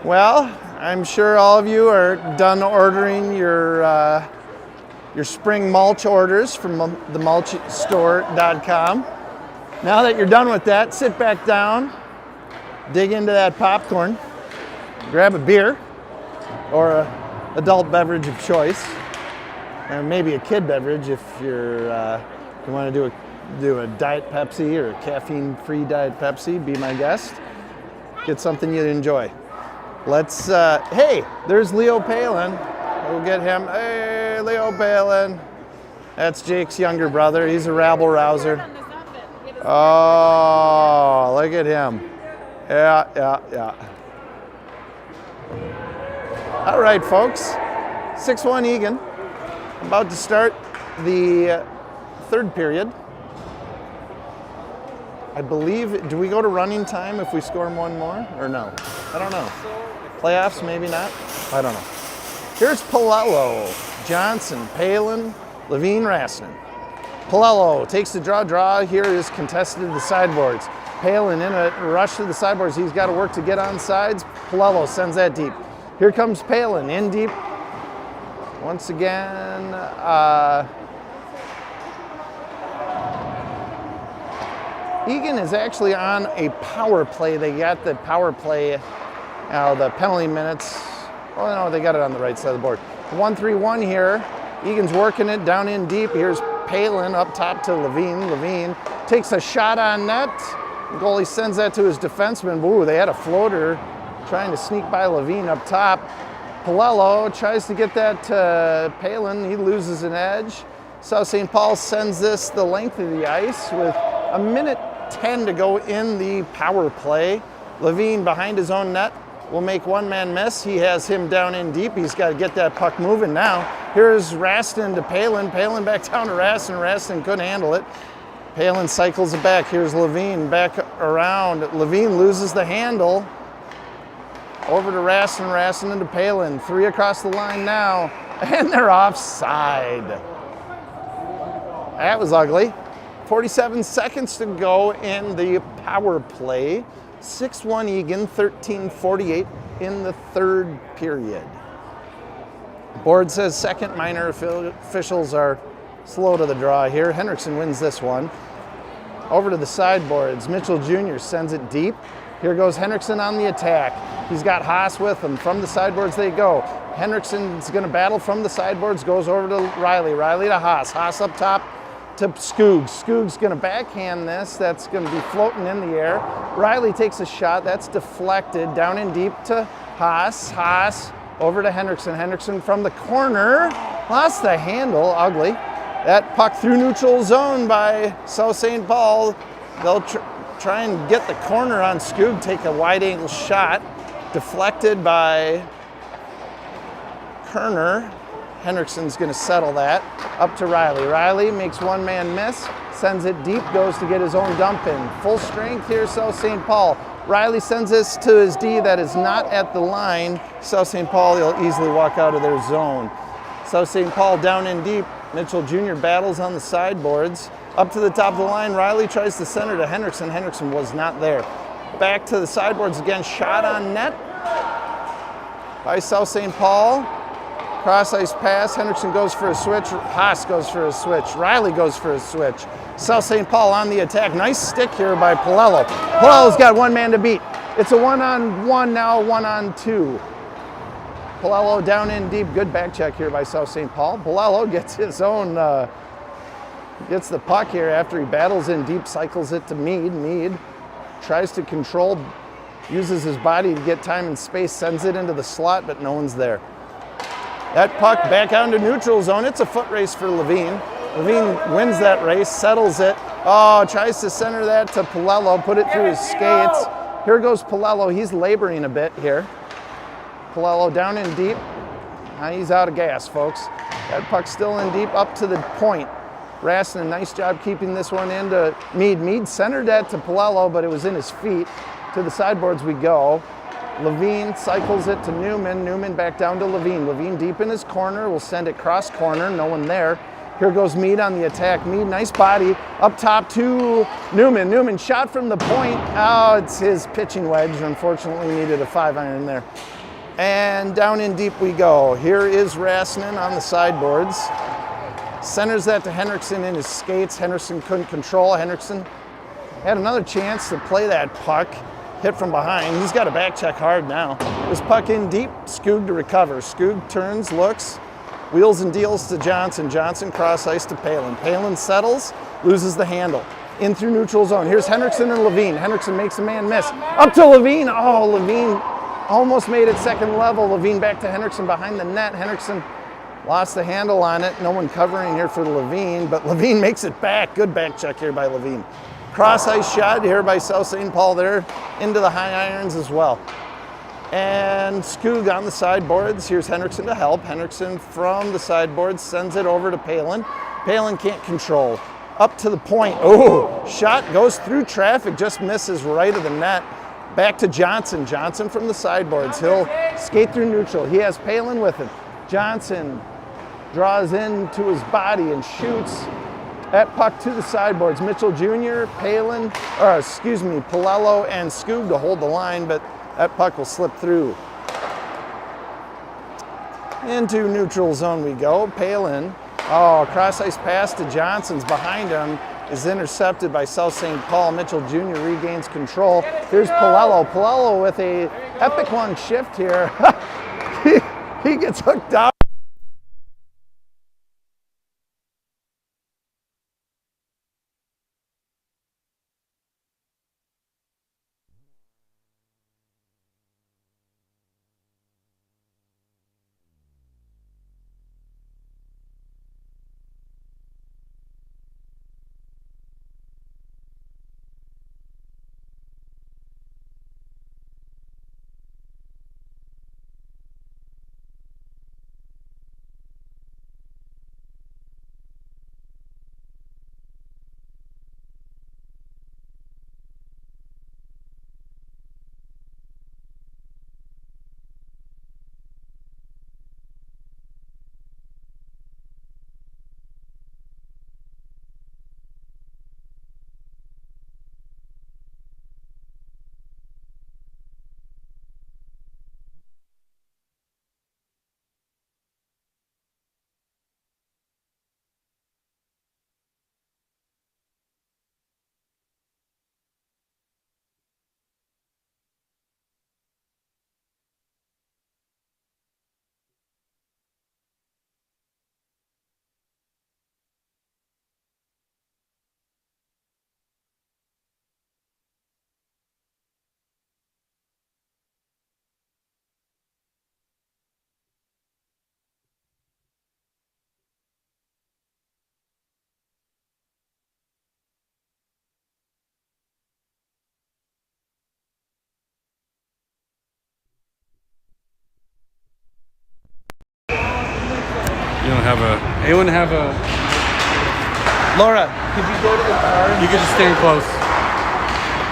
Well, I'm sure all of you are done ordering your spring mulch orders from themulchstore.com. Now that you're done with that, sit back down, dig into that popcorn, grab a beer or an adult beverage of choice, and maybe a kid beverage if you want to do a Diet Pepsi or a caffeine-free Diet Pepsi. Be my guest. Get something you enjoy. Let's. Hey, there's Leo Palin. We'll get him. Hey, Leo Palin. That's Jake's younger brother. He's a rabble rouser. Oh, look at him. Yeah. All right, folks. 6-1 Egan. About to start the third period. I believe, do we go to running time if we score one more or no? I don't know. Playoffs, maybe not. I don't know. Here's Palello, Johnson, Palin, Levine, Rassnan. Palello takes the draw. Here is contested to the sideboards. Palin in a rush to the sideboards. He's got to work to get on sides. Palello sends that deep. Here comes Palin in deep. Once again, Egan is actually on a power play. They got the power play, the penalty minutes. Oh no, they got it on the right side of the board. 1-3-1 here. Egan's working it down in deep. Here's Palin up top to Levine. Levine takes a shot on net. The goalie sends that to his defenseman. Ooh, they had a floater trying to sneak by Levine up top. Palello tries to get that to Palin. He loses an edge. South St. Paul sends this the length of the ice with a minute 10 to go in the power play. Levine behind his own net will make one man miss. He has him down in deep. He's got to get that puck moving now. Here's Rassnan to Palin. Palin back down to Rassnan. Rassnan couldn't handle it. Palin cycles it back. Here's Levine back around. Levine loses the handle. Over to Rassnan. Rassnan into Palin. 3 across the line now. And they're offside. That was ugly. 47 seconds to go in the power play. 6-1 Egan, 13:48 in the third period. Board says second. Minor officials are slow to the draw here. Henriksen wins this one. Over to the sideboards. Mitchell Jr. sends it deep. Here goes Henriksen on the attack. He's got Haas with him. From the sideboards they go. Henriksen's going to battle from the sideboards. Goes over to Riley. Riley to Haas. Haas up top to Skoog. Skoog's going to backhand this. That's going to be floating in the air. Riley takes a shot. That's deflected. Down in deep to Haas. Haas over to Henriksen. Henriksen from the corner. Lost the handle. Ugly. That puck through neutral zone by South St. Paul. They'll try and get the corner on Skoog. Take a wide angle shot. Deflected by Kerner. Henriksen's going to settle that. Up to Riley. Riley makes one man miss, sends it deep, goes to get his own dump in. Full strength here, South St. Paul. Riley sends this to his D that is not at the line. South St. Paul, he'll easily walk out of their zone. South St. Paul down in deep. Mitchell Jr. battles on the sideboards. Up to the top of the line, Riley tries to center to Henriksen. Henriksen was not there. Back to the sideboards again, shot on net by South St. Paul. Cross ice pass, Henriksen goes for a switch, Haas goes for a switch, Riley goes for a switch. South St. Paul on the attack. Nice stick here by Palello. Palello's got one man to beat. It's a 1-on-1 now, 1-on-2. Palello down in deep. Good back check here by South St. Paul. Palello gets his own, gets the puck here after he battles in deep, cycles it to Mead. Mead tries to control, uses his body to get time and space, sends it into the slot, but no one's there. That puck back out into neutral zone. It's a foot race for Levine. Levine wins that race, settles it. Oh, tries to center that to Palello, put it through his skates. Here goes Palello. He's laboring a bit here. Palello down in deep. Now he's out of gas, folks. That puck's still in deep, up to the point. Rassnan, nice job keeping this one into Mead. Mead centered that to Palello, but it was in his feet. To the sideboards we go. Levine cycles it to Newman. Newman back down to Levine. Levine deep in his corner. Will send it cross corner. No one there. Here goes Mead on the attack. Mead, nice body. Up top to Newman. Newman shot from the point. Oh, it's his pitching wedge. Unfortunately, needed a 5-iron there. And down in deep we go. Here is Rassinen on the sideboards. Centers that to Henriksen in his skates. Henriksen couldn't control. Henriksen had another chance to play that puck. Hit from behind. He's got to back check hard now. This puck in deep. Skoog to recover. Skoog turns, looks. Wheels and deals to Johnson. Johnson cross ice to Palin. Palin settles, loses the handle. In through neutral zone. Here's Henriksen and Levine. Henriksen makes a man miss. Up to Levine. Oh, Levine almost made it second level. Levine back to Henriksen behind the net. Henriksen lost the handle on it. No one covering here for Levine, but Levine makes it back. Good back check here by Levine. Cross ice shot here by South St. Paul there into the high irons as well. And Skoog on the sideboards. Here's Henriksen to help. Henriksen from the sideboards sends it over to Palin. Palin can't control. Up to the point. Oh, shot goes through traffic, just misses right of the net. Back to Johnson. Johnson from the sideboards. He'll skate through neutral. He has Palin with him. Johnson draws into his body and shoots that puck to the sideboards. Mitchell Jr., Palello and Skoog to hold the line, but that puck will slip through. Into neutral zone we go. Palin, cross ice pass to Johnson's behind him, is intercepted by South St. Paul. Mitchell Jr. regains control. Here's Palello. Palello with a epic one shift here. he gets hooked out. Anyone have a... Laura, could you go to the car? You can just stand close.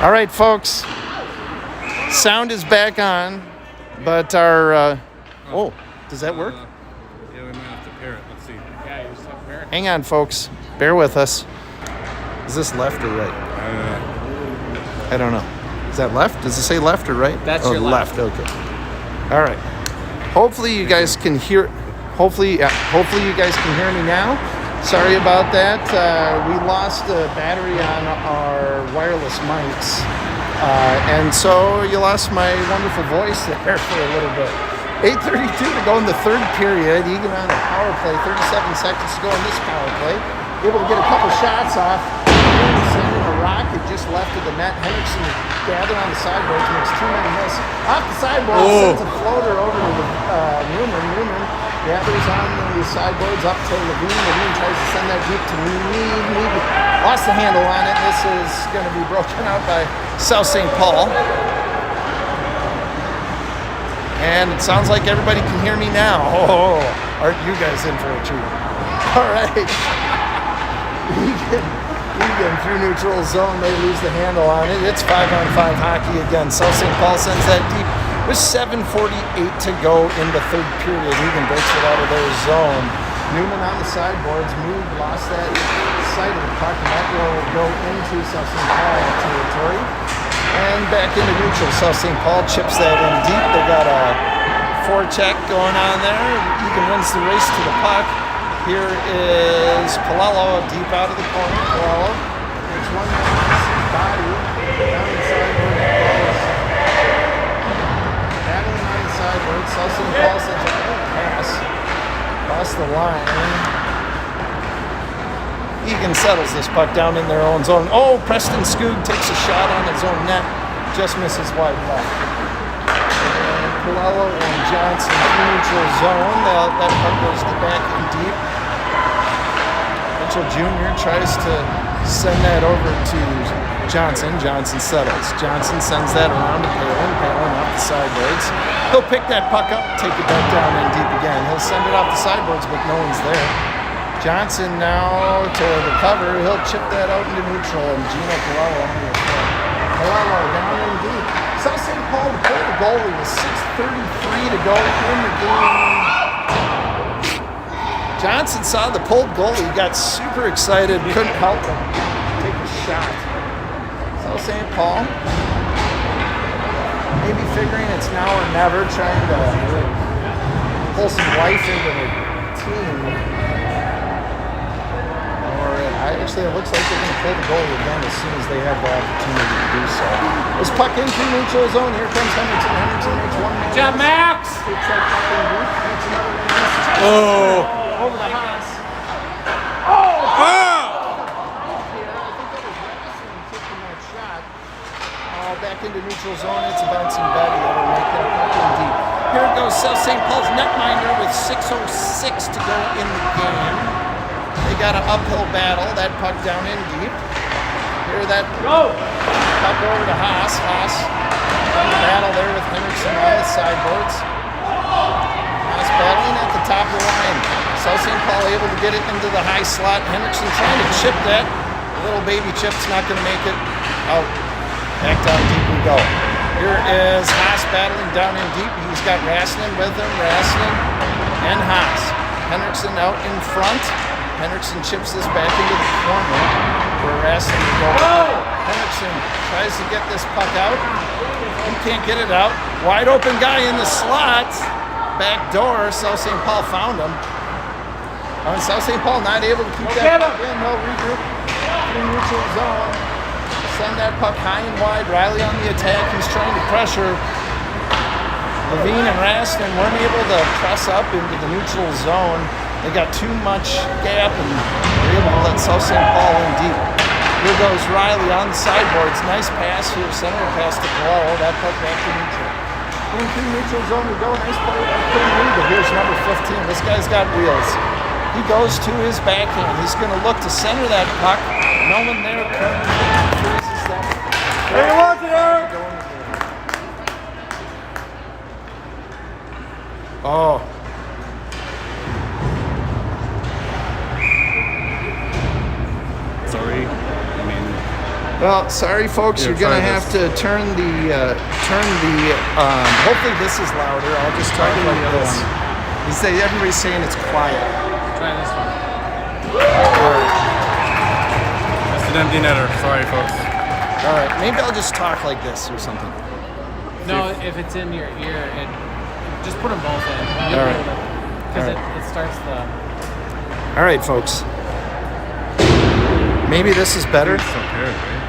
All right, folks. Sound is back on, but our... does that work? Yeah, we might have to pair it. Let's see. Yeah, you just have to pair it. Hang on, folks. Bear with us. Is this left or right? I don't know. Is that left? Does it say left or right? That's your left. Okay. All right. Hopefully you guys can hear... Hopefully you guys can hear me now. Sorry about that. We lost a battery on our wireless mics. And so you lost my wonderful voice there for a little bit. 8:32 to go in the third period. Egan on a power play. 37 seconds to go in this power play. Able to get a couple shots off. Sending a rocket just left of the net. Henriksen gathered on the sideboards. Makes 2 men miss. Off the sideboards. Sends a floater over to Newman. Newman gathers on the sideboards up to Levine. Levine tries to send that deep to Mead. Mead lost the handle on it. This is going to be broken out by South St. Paul. And it sounds like everybody can hear me now. Oh, aren't you guys in for a treat? All right. Egan through neutral zone. They lose the handle on it. It's 5-on-5 hockey again. South St. Paul sends that deep. With 7:48 to go in the third period. Egan breaks it out of their zone. Newman on the sideboards, lost that sight of the puck, and that will go into South St. Paul territory. And back into neutral. South St. Paul chips that in deep. They got a forecheck going on there. Egan wins the race to the puck. Here is Palello deep out of the corner. Palello makes one body down the sideboard. Battling on the sideboard. South St. Paul sends a pass across the line. Egan settles this puck down in their own zone. Oh, Preston Skoog takes a shot on his own net. Just misses wide left. And Palello and Johnson in neutral zone. That puck goes to the back and deep. Mitchell Jr. tries to send that over to Johnson. Johnson settles. Johnson sends that around to Palin. Palin off the sideboards. He'll pick that puck up, take it back down in deep again. He'll send it off the sideboards, but no one's there. Johnson now to recover. He'll chip that out into neutral, and Gino Palello on the attack. Palello down in deep. South St. Paul to pull the goalie with 6:33 to go in the game. Johnson saw the pulled goalie, got super excited, couldn't help him take a shot. South St. Paul maybe figuring it's now or never, trying to pull some life into the team. Actually, it looks like they're going to pull the goalie again as soon as they have the opportunity to do so. This puck into neutral zone. Here comes Henderson. Henderson makes one man. Good job, Max! Takes that puck in deep. Makes another man. Oh! Over the Haas. Oh! I think that was Henderson taking that shot. Back into neutral zone. It's a bouncing Betty. That'll make that puck in deep. Here it goes. South St. Paul's netminder with 6:06 to go in the game. They got an uphill battle. That puck down in deep. Here that puck over to Haas. Haas in the battle there with Henderson on the sideboards. Haas battling at the top of the line. South St. Paul able to get it into the high slot. Henderson trying to chip that. Little baby chip's not going to make it out. Back down deep we go. Here is Haas battling down in deep. He's got Rassinen with him. Rassinen and Haas. Henderson out in front. Henderson chips this back into the corner where Rassinen will go. Henderson tries to get this puck out. He can't get it out. Wide open guy in the slot. Back door. South St. Paul found him. South St. Paul not able to keep that puck in. No regroup. Through neutral zone. Send that puck high and wide. Riley on the attack. He's trying to pressure. Levine and Rassinen weren't able to press up into the neutral zone. They got too much gap and were able to let South St. Paul in deep. Here goes Riley on the sideboards. Nice pass here. Center pass to Palello. That puck back to neutral. Into neutral zone we go. Nice play by Quinn. But here's number 15. This guy's got wheels. He goes to his backhand. He's going to look to center that puck. No one there. Freezes that. Hey, watch it, Eric! Oh. Sorry. Well, sorry, folks. You're gonna have to turn the hopefully this is louder. I'll just talk like this. You say everybody's saying it's quiet. Try this one. That's an empty netter. Sorry, folks. All right, maybe I'll just talk like this or something. No, if it's in your ear, just put them both in. All right. Because it starts the. All right, folks. Maybe this is better. It's okay, right?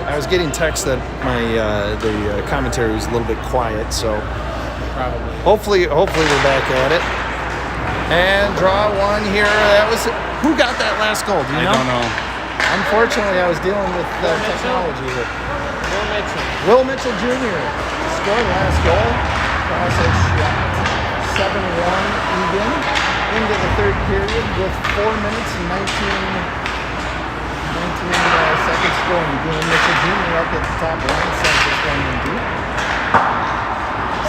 I was getting text that my the commentary was a little bit quiet, so Probably. hopefully we're back at it. And draw one here. That was who got that last goal? Do you know? I don't know. Unfortunately, I was dealing with technology here. Will Mitchell Jr. scored last goal. Process shot. 7-1 Egan into the third period with 4 minutes and 19 seconds to go in the game. Mitchell Jr. up at the top line, sends this one in deep.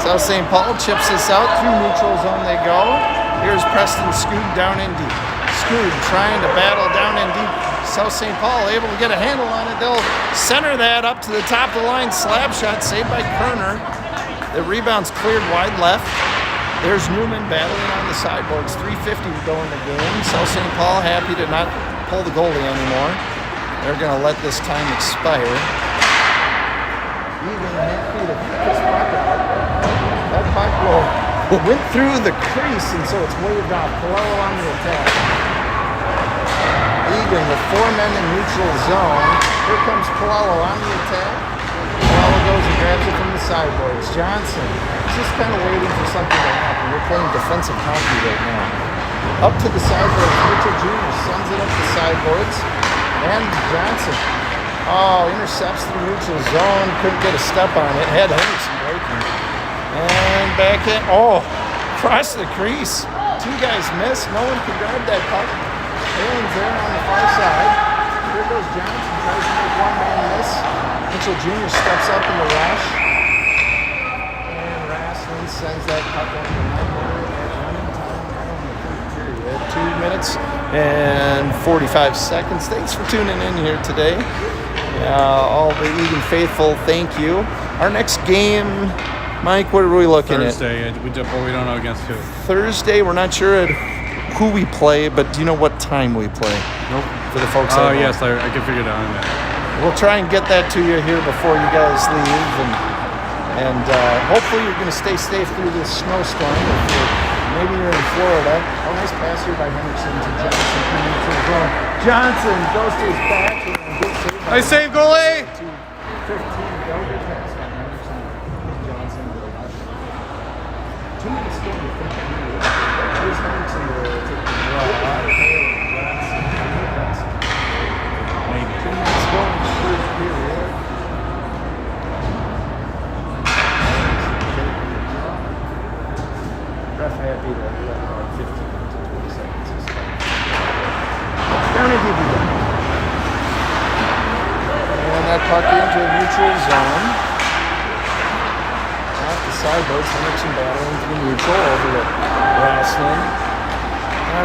South St. Paul chips this out through neutral zone they go. Here's Preston Skoog down in deep. Skoog trying to battle down in deep. South St. Paul able to get a handle on it. They'll center that up to the top of the line. Slap shot saved by Kerner. The rebound's cleared wide left. There's Newman battling on the sideboards. 3:50 to go in the game. South St. Paul happy to not pull the goalie anymore. They're going to let this time expire. Even happy to pick this puck out. That puck went through the crease, and so it's waved off. Palello on the attack. Egan with 4 men in neutral zone. Here comes Palello on the attack. Palello goes and grabs it from the sideboards. Johnson is just kind of waiting for something to happen. We're playing defensive hockey right now. Up to the sideboards. Mitchell Jr. sends it up the sideboards. And Johnson, intercepts the neutral zone. Couldn't get a step on it. Had Henderson breaking. And back in. Across the crease. 2 guys missed. No one could grab that puck. Allen's there on the far side. Here goes Johnson. Tries to make 1 man miss. Mitchell Jr. steps up in the rush. And Rasslin sends that puck over the number at running time now in the third period. 2 minutes and 45 seconds. Thanks for tuning in here today. All the Egan faithful, thank you. Our next game, Mike, what are we looking Thursday, but we don't know against who. Thursday, we're not sure who we play, but do you know what time we play? Nope. For the folks Oh, yes, I can figure it out in a minute. We'll try and get that to you here before you guys leave, and hopefully you're going to stay safe through this snowstorm. Maybe you're in Florida. Nice pass here by Henderson to Johnson. Johnson goes to his back and good save. Nice save, goalie! 15. Go good pass by Henderson. Johnson. 2 minutes to go in the third period. Here's Henderson to take the draw. Maybe 2 minutes to go in the third period. Ref happy to let 15 to 20 seconds. Down in DB. And that puck into a neutral zone. Off the sideboards, Henderson battling to the neutral over to Rasslin.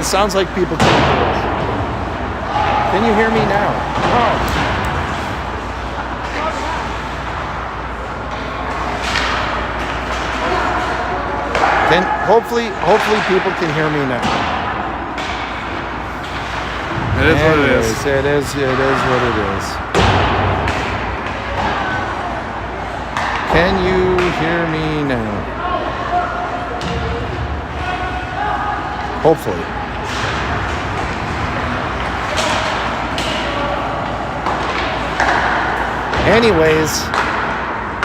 It sounds like people can hear us. Can you hear me now? Oh. Hopefully people can hear me now. It is what it is. It is what it is. Can you hear me now? Hopefully. Anyways,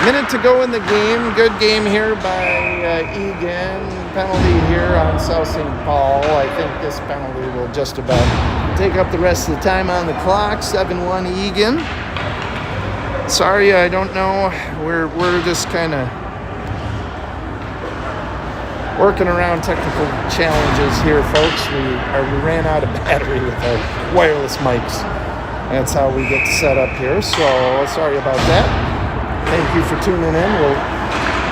minute to go in the game. Good game here by Egan. Penalty here on South St. Paul. I think this penalty will just about take up the rest of the time on the clock. 7-1 Egan. Sorry, I don't know. We're just kind of working around technical challenges here, folks. We ran out of battery with our wireless mics. That's how we get set up here. So sorry about that. Thank you for tuning in. We'll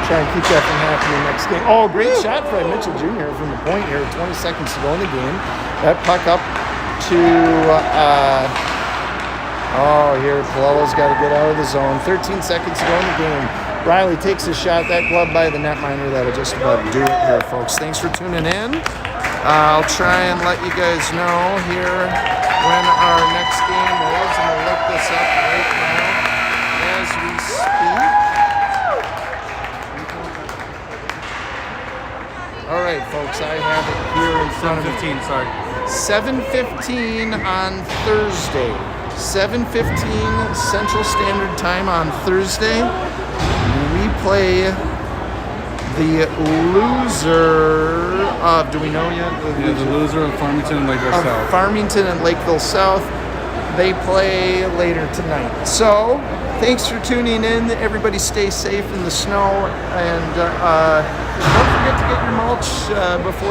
try and keep that from happening next game. Great shot by Mitchell Jr. from the point here. 20 seconds to go in the game. That puck up to, here, Palello's got to get out of the zone. 13 seconds to go in the game. Riley takes a shot. That glove by the netminder. That'll just about do it here, folks. Thanks for tuning in. I'll try and let you guys know here when our next game is. I'm going to look this up right now as we speak. All right, folks, I have it here in front of me. 7:15, sorry. 7:15 on Thursday. 7:15 Central Standard Time on Thursday. We play the loser of, do we know yet? The loser of Farmington and Lakeville South. Farmington and Lakeville South. They play later tonight. So, thanks for tuning in. Everybody stay safe in the snow. And don't forget to get your mulch before